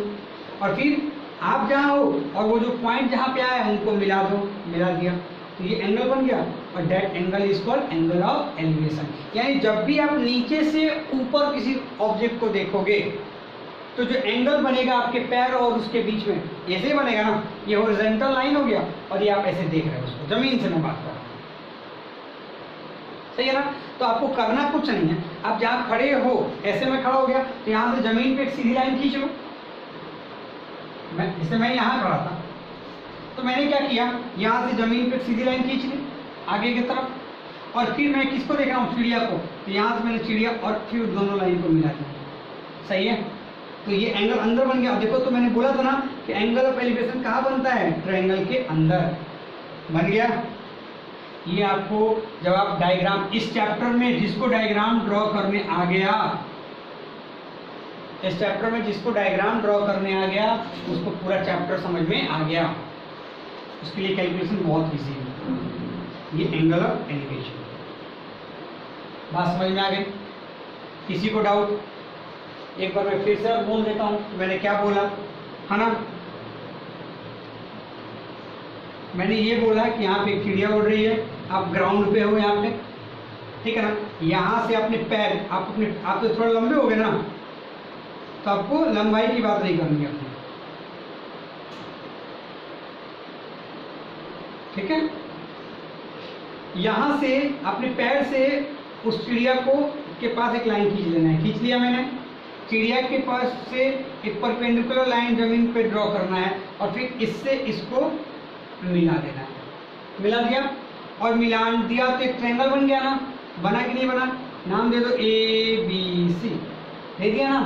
और फिर आप जहाँ हो और वो जो पॉइंट जहाँ पे आया है उनको मिला दो, मिला दिया, तो ये एंगल बन गया, और that angle is called angle of elevation. यानी जब भी आप नीचे से ऊपर किसी ऑब्जेक्ट को देखोगे, तो जो एंगल बनेगा आपके पैर और उसके बीच में, ऐसे ही बनेगा ना, ये हॉरिजॉन्टल लाइन हो गया, और ये आप ऐसे देख रहे हो उसको, जमीन से मैं बात कर रहा हूँ, सही है ना। तो आपको करना कुछ नहीं है, आप जहाँ खड़े हो, ऐसे में खड़ा हो गया, तो यहाँ से जमीन पे एक सीधी लाइन खींच लो, जैसे मैं यहाँ खड़ा था तो मैंने क्या किया, यहाँ से जमीन पे सीधी लाइन खींच ली आगे की तरफ, और फिर मैं किसको देख रहा हूँ, चिड़िया को। तो यहाँ से मैंने चिड़िया और फिर दोनों लाइन को मिला दिया। सही है, तो ये एंगल अंदर बन गया। देखो तो मैंने बोला था ना कि एंगल ऑफ एलिवेशन कहाँ बनता है, ट्रायंगल के अंदर बन गया। ये आपको जब आप डायग्राम इस चैप्टर में जिसको डायग्राम ड्रॉ करने आ गया, इस चैप्टर में जिसको डायग्राम ड्रॉ करने आ गया उसको पूरा चैप्टर समझ में आ गया। उसके लिए कैलकुलेशन बहुत इजी है। ये एंगल ऑफ एलिवेशन, बात समझ में आ गई? किसी को डाउट? एक बार मैं फिर से बोल देता हूँ मैंने क्या बोला, है ना। मैंने ये बोला कि यहाँ पे चिड़िया उड़ रही है, आप ग्राउंड पे हो यहाँ पे, ठीक है ना। यहाँ से अपने पैर आप तो थोड़ा लंबे हो गए ना, तो आपको लंबाई की बात नहीं करनी है अपनी, ठीक है। यहाँ से अपने पैर से उस चिड़िया को के पास एक लाइन खींच लेना है। खींच लिया मैंने, चिड़िया के पास से एक परपेंडिकुलर लाइन जमीन पे ड्रॉ करना है और फिर इससे इसको मिला देना है। मिला दिया और मिलान दिया तो एक ट्रायंगल बन गया ना, बना कि नहीं बना? नाम दे दो ABC, दे दिया ना।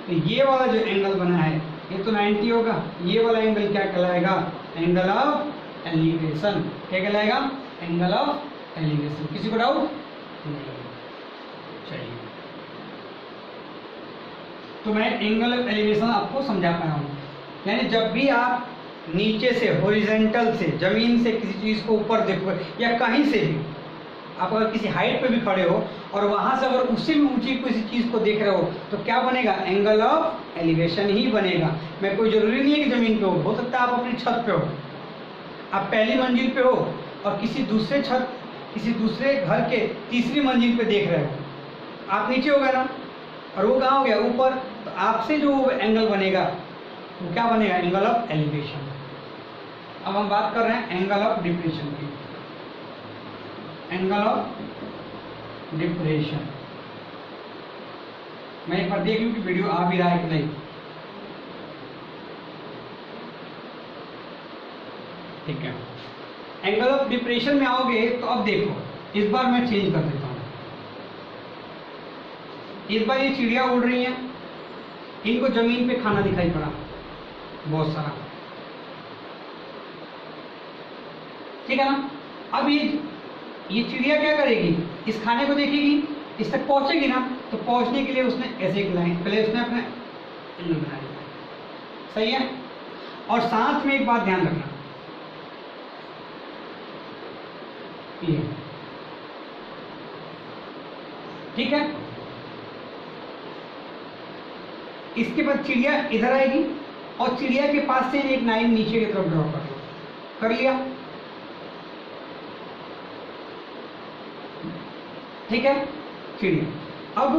तो ये वाला जो एंगल बना है ये तो 90 होगा, ये वाला एंगल क्या कहलाएगा, एंगल ऑफ एलिवेशन। क्या कहलाएगा, एंगल ऑफ एलिवेशन। किसी को डाउट नहीं? चलिए, तो मैं एंगल ऑफ एलिवेशन आपको समझा पाया हूँ। यानी जब भी आप नीचे से हॉरिजॉन्टल से जमीन से किसी चीज़ को ऊपर देखो या कहीं से भी आप अगर किसी हाइट पे भी खड़े हो और वहां से अगर उससे भी ऊंची किसी चीज़ को देख रहे हो तो क्या बनेगा, एंगल ऑफ एलिवेशन ही बनेगा। मैं कोई जरूरी नहीं है कि जमीन पे हो सकता है आप अपनी छत पे हो, आप पहली मंजिल पे हो और किसी दूसरे घर के तीसरी मंजिल पे देख रहे हो, आप नीचे हो गए ना और वो कहाँ हो गया, ऊपर। तो आपसे जो एंगल बनेगा वो क्या बनेगा, एंगल ऑफ एलिवेशन। अब हम बात कर रहे हैं एंगल ऑफ डिप्रेशन की। एंगल ऑफ डिप्रेशन, मैं एक बार देख लूं कि वीडियो आ भी रहा है कि नहीं। ठीक है, एंगल ऑफ डिप्रेशन में आओगे तो अब देखो, इस बार मैं चेंज कर देता हूं। इस बार ये चिड़िया उड़ रही हैं, इनको जमीन पे खाना दिखाई पड़ा बहुत सारा, ठीक है ना। अब ये चिड़िया क्या करेगी, इस खाने को देखेगी, इस तक पहुंचेगी ना, तो पहुंचने के लिए उसने ऐसे एक लाइन, पहले उसने अपने एंगल बना लिया। सही है। और साथ में एक बात ध्यान रखना, ये ठीक है। इसके बाद चिड़िया इधर आएगी और चिड़िया के पास से एक लाइन नीचे की तरफ ड्रॉ कर लिया, ठीक है। चिड़िया, अब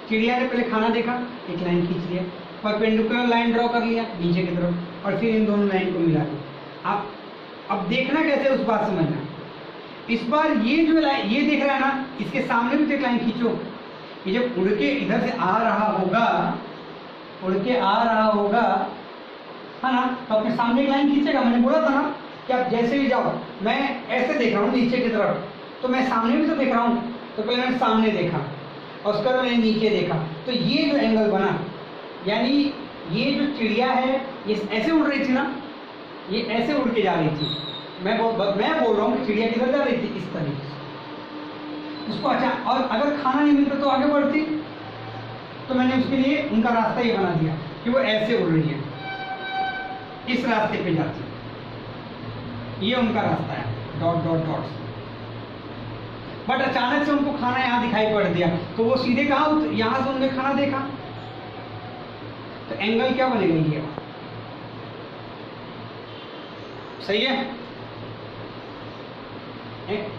चिड़िया ने पहले खाना देखा, एक लाइन खींच लिया, परपेंडिकुलर लाइन ड्रॉ कर लिया नीचे की तरफ और फिर इन दोनों लाइन को मिला दिया। आप अब देखना कैसे, उस बात समझना। इस बार ये जो लाइन ये देख रहा है ना, इसके सामने भी तो एक लाइन खींचो। ये जब उड़ के इधर से आ रहा होगा, उड़ के आ रहा होगा, है ना, तो अपने सामने एक लाइन खींचेगा। मैंने बोला था ना कि आप जैसे भी जाओ, मैं ऐसे देख रहा हूँ नीचे की तरफ, तो मैं सामने भी तो देख रहा हूँ। तो पहले मैंने सामने देखा और उसके बाद मैंने नीचे देखा, तो ये जो एंगल बना, यानी ये जो चिड़िया है ये ऐसे उड़ रही थी ना, ये ऐसे उड़ के जा रही थी। मैं बोल रहा हूँ कि चिड़िया किधर जा रही थी, इस तरीके से उसको। अच्छा, और अगर खाना नहीं मिलता तो आगे बढ़ती, तो मैंने उसके लिए उनका रास्ता ये बना दिया कि वो ऐसे उड़ रही है, इस रास्ते पे जाती है, ये उनका रास्ता है, डॉट डॉट डॉट। बट अचानक से उनको खाना यहाँ दिखाई पड़ दिया, तो वो सीधे कहाँ, यहाँ से उन्होंने खाना देखा, तो एंगल क्या बनेगा, ये सही है।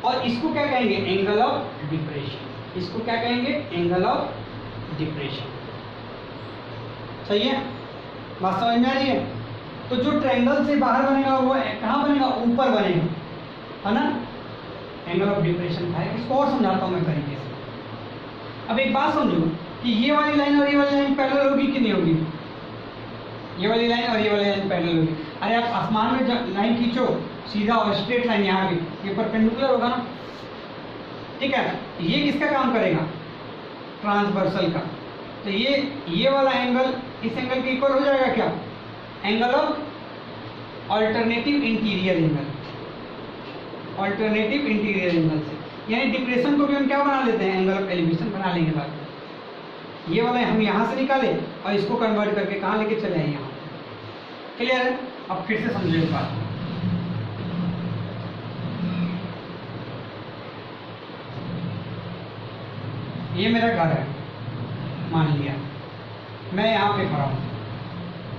और इसको क्या कहेंगे, एंगल ऑफ डिप्रेशन। इसको क्या कहेंगे, एंगल ऑफ डिप्रेशन। सही है, बात समझ में आ रही है। तो जो ट्रायंगल से बाहर बनेगा वो कहाँ बनेगा, ऊपर बनेगा, है ना, एंगल ऑफ डिप्रेशन है। इसको और समझाता हूँ मैं तरीके से। अब एक बात समझो कि ये वाली लाइन और ये वाली लाइन पैरेलल होगी कि नहीं होगी, ये वाली लाइन और ये वाली लाइन पैरेलल होगी। अरे आप आसमान में जब लाइन खींचो सीधा और स्ट्रेट लाइन यहाँ भी, ये परपेंडिकुलर होगा ना, ठीक है। ये किसका काम करेगा? ट्रांसवर्सल का। तो ये वाला एंगल इस एंगल के इक्वल हो जाएगा क्या? Angle of alternative interior angle, alternative interior angle से, यानी डिप्रेशन को भी हम क्या बना लेते हैं? एंगल ऑफ एलिवेशन बना लेंगे बाद में। ये वाला हम यहाँ से निकाले और इसको कन्वर्ट करके कहाँ लेके चले आए? यहाँ। क्लियर है? अब फिर से समझो इस बात। ये मेरा घर है, मान लिया मैं यहाँ पे खड़ा हूँ,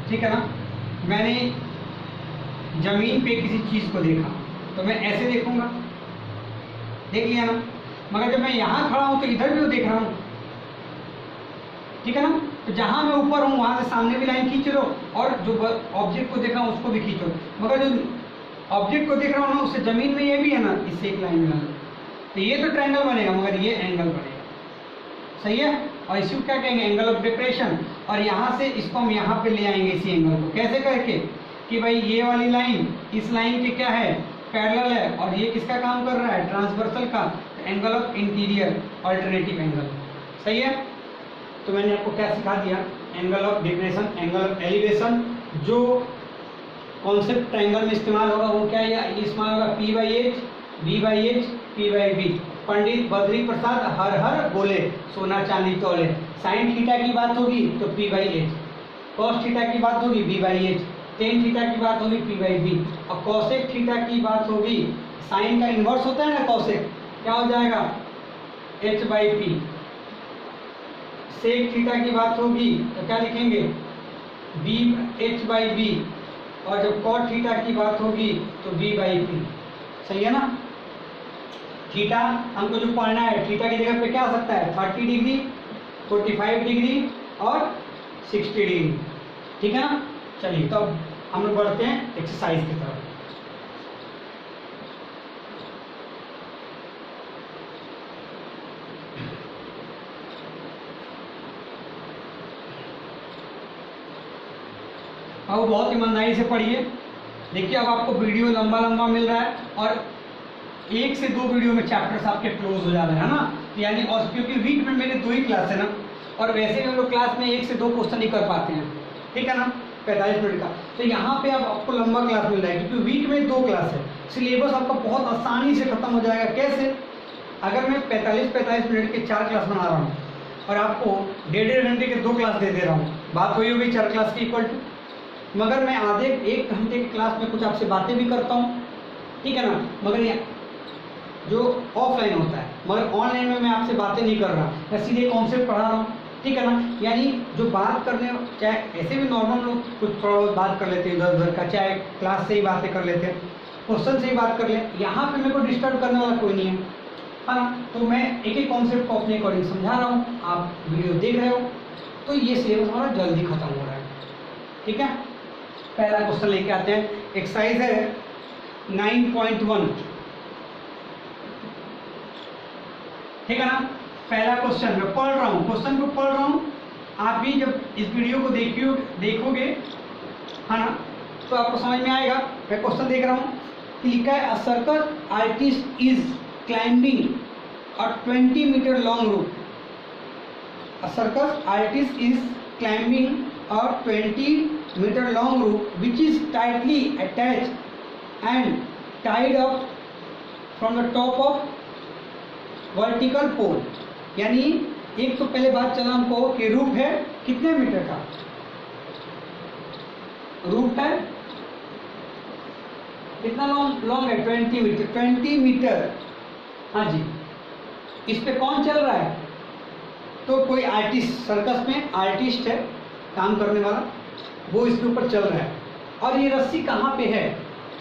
ठीक है ना। मैंने जमीन पे किसी चीज को देखा तो मैं ऐसे देखूंगा, देख लिया ना। मगर जब मैं यहाँ खड़ा हूँ तो इधर भी तो देख रहा हूँ, ठीक है ना। तो जहाँ मैं ऊपर हूँ वहाँ से सामने भी लाइन खींच लो और जो ऑब्जेक्ट को देख रहा हूँ उसको भी खींचो। मगर जो ऑब्जेक्ट को देख रहा हूँ ना उससे जमीन में ये भी है ना, इससे एक लाइन बना लो, तो ये तो ट्रायंगल बनेगा मगर ये एंगल बनेगा। सही है? और इसको क्या कहेंगे? Angle of depression. और यहाँ से इसको हम यहाँ पे ले आएंगे इसी एंगल को, कैसे करके कि भाई ये वाली लाइन इस लाइन के क्या है? पैरेलल है, और ये किसका काम कर रहा है? ट्रांसवर्सल का। Angle of interior alternative angle. सही है? तो मैंने आपको क्या सिखा दिया? Angle of depression, angle of elevation. जो कॉन्सेप्ट ट्रायंगल में इस्तेमाल होगा वो क्या है? ये इस्तेमाल होगा P/H, V/H, P/V। Pandit Badri Prasad हर हर बोले, सोना चांदी तोले। साइन थीटा की बात होगी तो P/H, कॉस थीटा की बात होगी V/H, टेन थीटा की बात होगी P/V, और कॉसेक थीटा की बात होगी, साइन का इन्वर्स होता है ना कॉसेक, क्या हो जाएगा? H/P। सेक थीटा की बात होगी तो क्या लिखेंगे? H/V, और जब कॉट थीटा की बात होगी तो V/P। सही है ना? थीटा हमको जो पढ़ना है, थीटा की जगह पे क्या हो सकता है? 30 डिग्री, 45 डिग्री और 60 डिग्री, ठीक है ना। चलिए तो अब हम लोग बढ़ते हैं एक्सरसाइज की तरफ। अब बहुत ईमानदारी से पढ़िए। देखिए अब आपको वीडियो लंबा लंबा मिल रहा है और 1 से 2 वीडियो में चैप्टर्स आपके क्लोज हो जा रहे हैं ना, यानी। और क्योंकि वीक में मेरे 2 ही क्लास है ना, और वैसे भी हम लोग क्लास में 1 से 2 क्वेश्चन ही कर पाते हैं, ठीक है ना, 45 मिनट का। तो यहाँ पे अब आपको लंबा क्लास मिल रहा है क्योंकि वीक में 2 क्लास है। सिलेबस आपका बहुत आसानी से खत्म हो जाएगा। कैसे? अगर मैं 45-45 मिनट के 4 क्लास बना रहा हूँ और आपको 1.5 घंटे के 2 क्लास दे दे रहा हूँ, बात हुई होगी 4 क्लास की इक्वल टू। मगर मैं आधे 1 घंटे की क्लास में कुछ आपसे बातें भी करता हूँ, ठीक है ना। मगर ये जो ऑफलाइन होता है, मगर ऑनलाइन में मैं आपसे बातें नहीं कर रहा, मैं सीधे कॉन्सेप्ट पढ़ा रहा हूँ, ठीक है ना। यानी जो बात करने, चाहे ऐसे भी नॉर्मल लोग कुछ थोड़ा बहुत बात कर लेते हैं इधर उधर का, चाहे क्लास से ही बातें कर लेते हैं, क्वेश्चन से ही बात कर ले, यहाँ पे मेरे को डिस्टर्ब करने वाला कोई नहीं है ना। तो मैं एक एक कॉन्सेप्ट को अपने अकॉर्डिंग समझा रहा हूँ, आप वीडियो देख रहे हो, तो ये सिलेबस हमारा जल्दी खत्म हो रहा है, ठीक है। पहला क्वेश्चन लेके आते हैं। एक्सरसाइज है 9.1, ठीक है ना। पहला क्वेश्चन मैं पढ़ रहा हूँ, क्वेश्चन को पढ़ रहा हूँ, आप भी जब इस वीडियो को देखोगे है ना, तो आपको समझ में आएगा। मैं क्वेश्चन देख रहा हूँ, लिखा है a circus artist is climbing a 20 metre long rope. A circus artist is climbing a 20 meter long rope which is tightly attached and tied up from the top of vertical pole। यानी एक तो पहले बात चला हमको कि रूप है कितने मीटर का? रूप है कितना लॉन्ग है? 20 मीटर। 20 मीटर, हाँ जी। इस पे कौन चल रहा है? तो कोई आर्टिस्ट, सर्कस में आर्टिस्ट है काम करने वाला, वो इसके ऊपर चल रहा है। और ये रस्सी कहाँ पे है?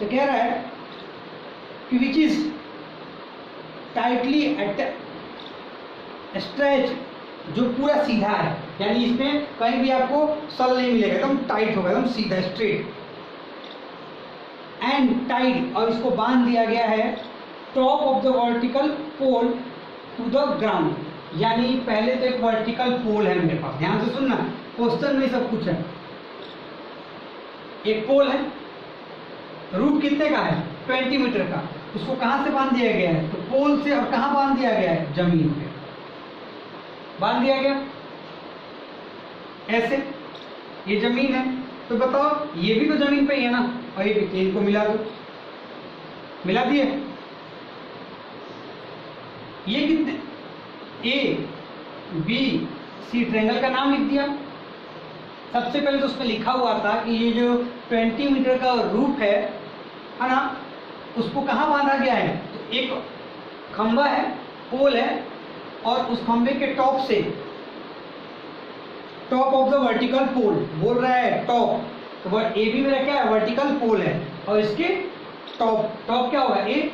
तो कह रहा है कि विच इज टाइटली स्ट्रेच, जो पूरा सीधा है, यानी इसमें कहीं भी आपको सल नहीं मिलेगा, एकदम टाइट होगा, एकदम सीधा स्ट्रेट। एंड टाइड, और इसको बांध दिया गया है top of the vertical pole to the ground. यानी पहले तो एक वर्टिकल पोल है मेरे पास, ध्यान से सुनना, क्वेश्चन में सब कुछ है। एक पोल है, रूफ कितने का है 20 मीटर का, उसको कहाँ से बांध दिया गया है, तो पोल से, और कहाँ बांध दिया गया है, जमीन पे बांध दिया गया ऐसे, ये जमीन है। तो बताओ ये भी तो जमीन पे ही है ना, और ये भी, इनको मिला दो, मिला दिए। ये कितने, ए बी सी ट्रायंगल का नाम लिख दिया। सबसे पहले तो उसमें लिखा हुआ था कि ये जो 20 मीटर का रूफ है ना, उसको कहाँ बांधा गया है, तो एक खंबा है, पोल है, और उस खंबे के टॉप से, top of the vertical pole बोल रहा है, टॉप, तो ए बी मेरा क्या है, वर्टिकल पोल है, और इसके टॉप, टॉप क्या होगा, ए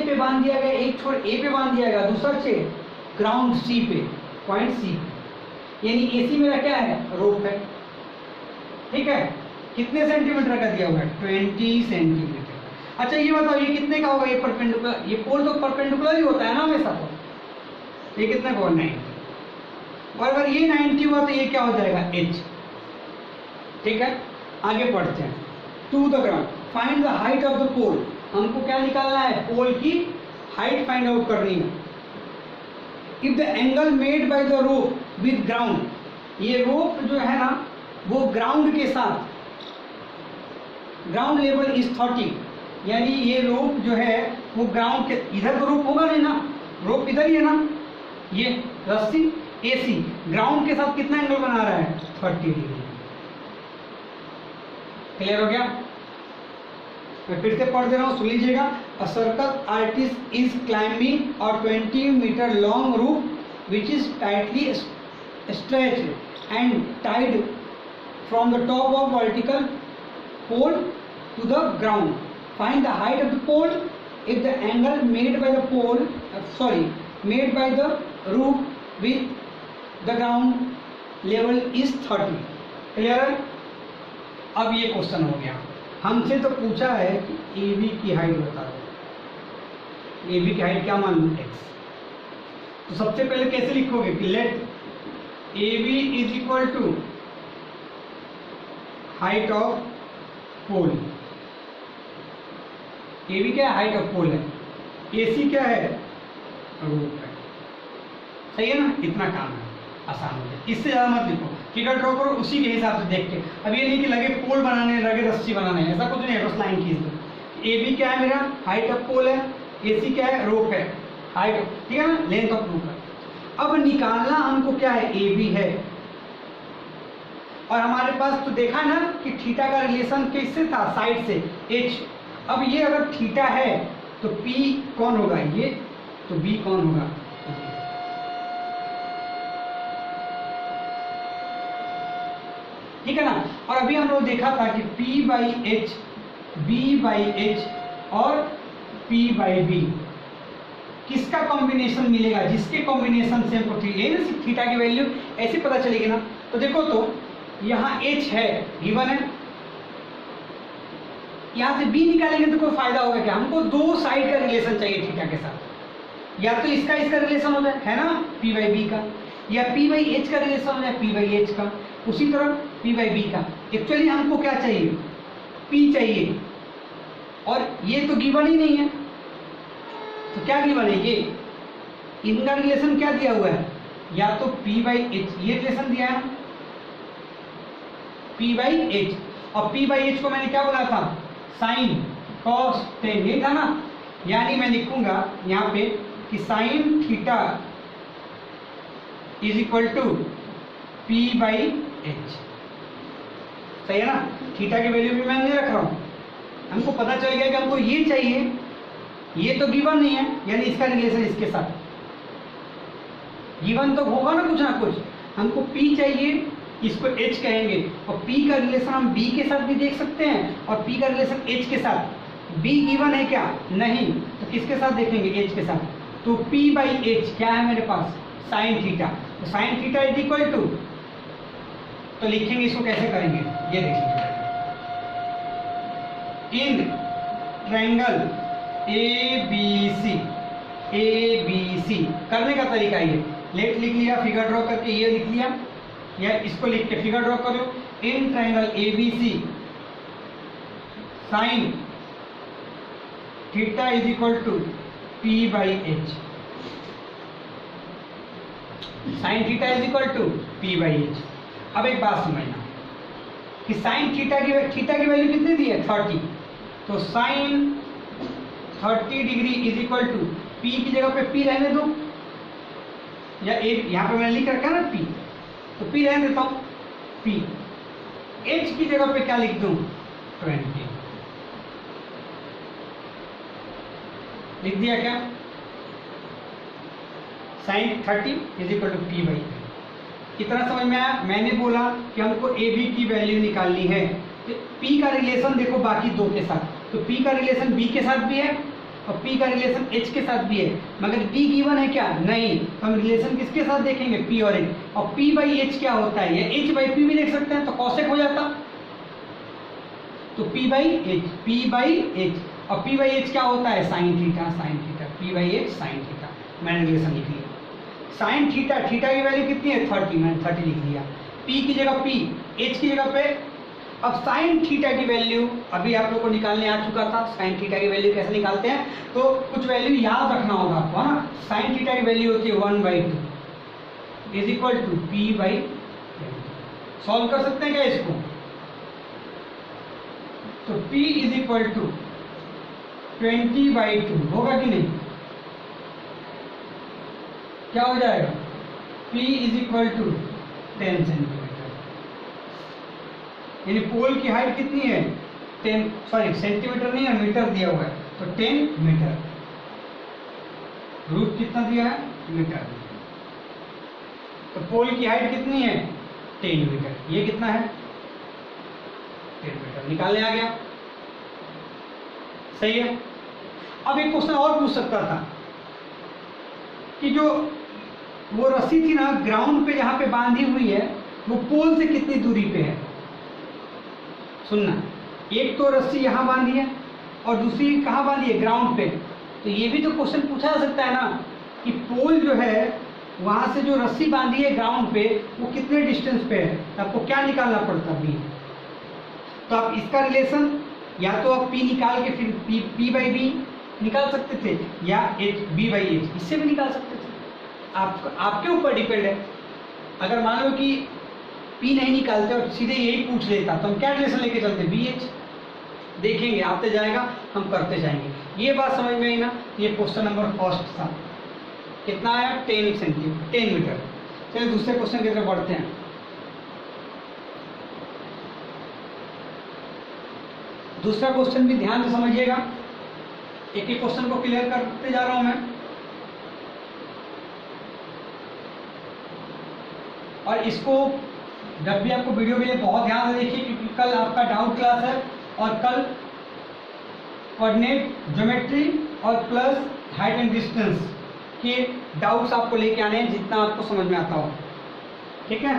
पे बांध दिया गया, एक छोर ए पे बांध दिया गया, दूसरा छोर ग्राउंड सी पे, पॉइंट सी पे, यानी एसी मेरा क्या है, रोप है। ठीक है, कितने सेंटीमीटर का दिया हुआ है, 20 सेंटीमीटर। अच्छा ये बताओ ये कितने का होगा, ये परपेंडिकुलर, ये पोल तो परपेंडिकुलर ही होता है ना हमेशा, तो ये कितने का होगा, 90। और अगर ये 90 हुआ तो ये क्या हो जाएगा, h। ठीक है, आगे पढ़ते हैं। To the ground, find the height of the pole, हमको क्या निकालना है, पोल की हाइट फाइंड आउट करनी है। If the angle made by the rope with ground, ये रोप जो है ना वो ग्राउंड के साथ, ग्राउंड लेवल इज 30, यानी ये रोप जो है वो ग्राउंड के, इधर तो रोप होगा नहीं ना, रोप इधर ही है ना, ये रस्सी एसी ग्राउंड के साथ कितना एंगल बना रहा है, 30 डिग्री। क्लियर हो गया, मैं फिर से पढ़ दे रहा हूँ, सुन लीजिएगा। A circus artist is climbing और 20 metre long rope which is tightly stretched and tied from the top of vertical pole to the ground. Find the height of the pole if the angle made by the pole, made by the rope with the ground level is 30। Clear है। अब ये question हो गया, हमसे तो पूछा है कि ए बी की हाइट बता दो, ए बी की हाइट क्या मान लूँ, एक्स। तो सबसे पहले कैसे लिखोगे कि let A B is equal to height of pole. A B क्या है, हाइट ऑफ पोल है, ए सी क्या है, रूट है। सही है ना, इतना काम है, आसान हो जाए, इससे ज़्यादा मत लिखो, फिगर ड्रॉ करो उसी के हिसाब से देख के। अब ये नहीं कि लगे पोल बनाने, लगे रस्सी बनाने, ऐसा कुछ नहीं है, बस लाइन खींच दो। ए बी क्या है मेरा, हाइट ऑफ पोल है, ए सी क्या है, रोप है, हाइट, ठीक है ना, लेंथ ऑफ रूप है। अब निकालना हमको क्या है, ए बी है, और हमारे पास तो देखा ना कि थीटा का रिलेशन किससे था, साइड से, एच। अब ये अगर थीटा है तो पी कौन होगा, ये, तो बी कौन होगा, ठीक है ना। और अभी हम लोग देखा था कि P by H, B by H और P बाई बी किसका कॉम्बिनेशन मिलेगा, जिसके कॉम्बिनेशन से हमको थीटा की वैल्यू ऐसे पता चलेगी ना। तो देखो, तो यहाँ H है, गिवन है, यहाँ से B निकालेंगे तो कोई फायदा होगा क्या, हमको दो साइड का रिलेशन चाहिए थीटा के साथ, या तो इसका रिलेशन हो जाए, है ना, P बाई बी का, या P बाई एच का रिलेशन हो जाए, P बाई एच का, उसी तरह P बाई बी का। एक्चुअली हमको क्या चाहिए, P चाहिए, और ये तो गिवन ही नहीं है, तो क्या गिवन है, ये इनका रिलेशन क्या दिया हुआ है, या तो P बाई एच, ये रिलेशन दिया है P बाई एच, और P बाई एच को मैंने क्या बोला था, साइन कॉस टेन, ये था ना। यानी मैं लिखूंगा यहाँ पे कि sine theta is equal to P by H. सही है ना, थीटा की वैल्यू भी मैं नहीं रख रहा हूँ, हमको पता चल गया कि हमको ये चाहिए, ये तो गिवन नहीं है, यानी इसका रिलेशन इसके साथ गिवन तो होगा ना कुछ, हमको P चाहिए, इसको H कहेंगे, और P का रिलेशन हम B के साथ भी देख सकते हैं, और P का रिलेशन H के साथ। B गिवन है क्या, नहीं, तो किसके साथ देखेंगे, H के साथ। तो P बाई एच क्या है मेरे पास, साइन थीटा, तो sine theta is equal to, तो लिखेंगे इसको कैसे करेंगे, ये देखिए, इन ट्रायंगल ABC करने का तरीका ये, लेट लिख लिया, फिगर ड्रॉ करके ये लिख लिया, या इसको लिख के फिगर ड्रॉ करो, in triangle ABC sine theta is equal to P by H. Sine theta is equal to P by H. अब एक बात समझना कि साइन थीटा की वैल्यू कितनी दी है 30, तो sine 30 degree is equal to P की जगह पे पी रहने दो, या एक यहाँ पे मैंने लिख रखा है ना पी, तो पी रहने देता हूँ पी। एच की जगह पे क्या लिख दूं 20, लिख दिया क्या, sine 30 is equal to P by. कितना समझ में आया। मैंने बोला कि हमको ए बी की वैल्यू निकालनी है, तो पी का रिलेशन देखो बाकी दो के साथ, तो पी का रिलेशन बी के साथ भी है और पी का रिलेशन एच के साथ भी है, मगर बी गिवन है क्या, नहीं, तो हम रिलेशन किसके साथ देखेंगे, पी और एच। और पी बाई एच क्या होता है, या एच बाई पी भी देख सकते हैं, तो कॉसेक हो जाता, तो पी बाई एच, और पी बाई एच क्या होता है, sine theta, P by H sine theta. मैंने रिलेशन लिख लिया। साइन थीटा की वैल्यू कितनी है 30, मैंने 30 लिख दिया। पी की जगह पी, एच की जगह पे। अब साइन थीटा की वैल्यू अभी आप लोग को निकालने आ चुका था। साइन थीटा की वैल्यू कैसे निकालते हैं, तो कुछ वैल्यू याद रखना होगा आपको, है ना। साइन थीटा की वैल्यू होती है 1/2 is equal to P by. Solve कर सकते हैं क्या इसको, तो P इज इक्वल टू 20/2 होगा कि नहीं, क्या हो जाएगा, P is equal to 10 centimetre. यानी पोल की हाइट कितनी है 10, सॉरी सेंटीमीटर नहीं है, मीटर दिया हुआ है, तो 10 मीटर। रूट कितना दिया है, मीटर। तो पोल की हाइट कितनी है 10 मीटर। ये कितना है 10 मीटर। निकालने आ गया, सही है। अब एक क्वेश्चन और पूछ सकता था कि जो वो रस्सी थी ना ग्राउंड पे जहां पे बांधी हुई है, वो पोल से कितनी दूरी पे है। सुनना, एक तो रस्सी यहां बांधी है और दूसरी कहां बांधी है, ग्राउंड पे। तो ये भी तो क्वेश्चन पूछा जा सकता है ना कि पोल जो है वहां से जो रस्सी बांधी है ग्राउंड पे, वो कितने डिस्टेंस पे है। तो आपको क्या निकालना पड़ता बी। तो आप इसका रिलेशन या तो आप P निकाल के फिर P बाई बी निकाल सकते थे, या B बाई एच, इससे भी निकाल सकते थे। आपके ऊपर डिपेंड है। अगर मान लो कि P नहीं निकालते और सीधे यही पूछ लेता, तो हम क्या रिलेशन लेके चलते, BH। देखेंगे, आते जाएगा, हम करते जाएंगे। ये बात समझ में आई ना। ये क्वेश्चन नंबर फर्स्ट था। कितना आया 10 मीटर। चलिए दूसरे क्वेश्चन की तरफ बढ़ते हैं। दूसरा क्वेश्चन भी ध्यान से समझिएगा, एक एक क्वेश्चन को क्लियर करते जा रहा हूं मैं। और इसको जब भी आपको वीडियो मिले बहुत ध्यान से देखिए, क्योंकि कल आपका डाउट क्लास है और कल कोऑर्डिनेट ज्योमेट्री और प्लस हाइट एंड डिस्टेंस के डाउट्स आपको लेके आने हैं, जितना आपको समझ में आता हो, ठीक है।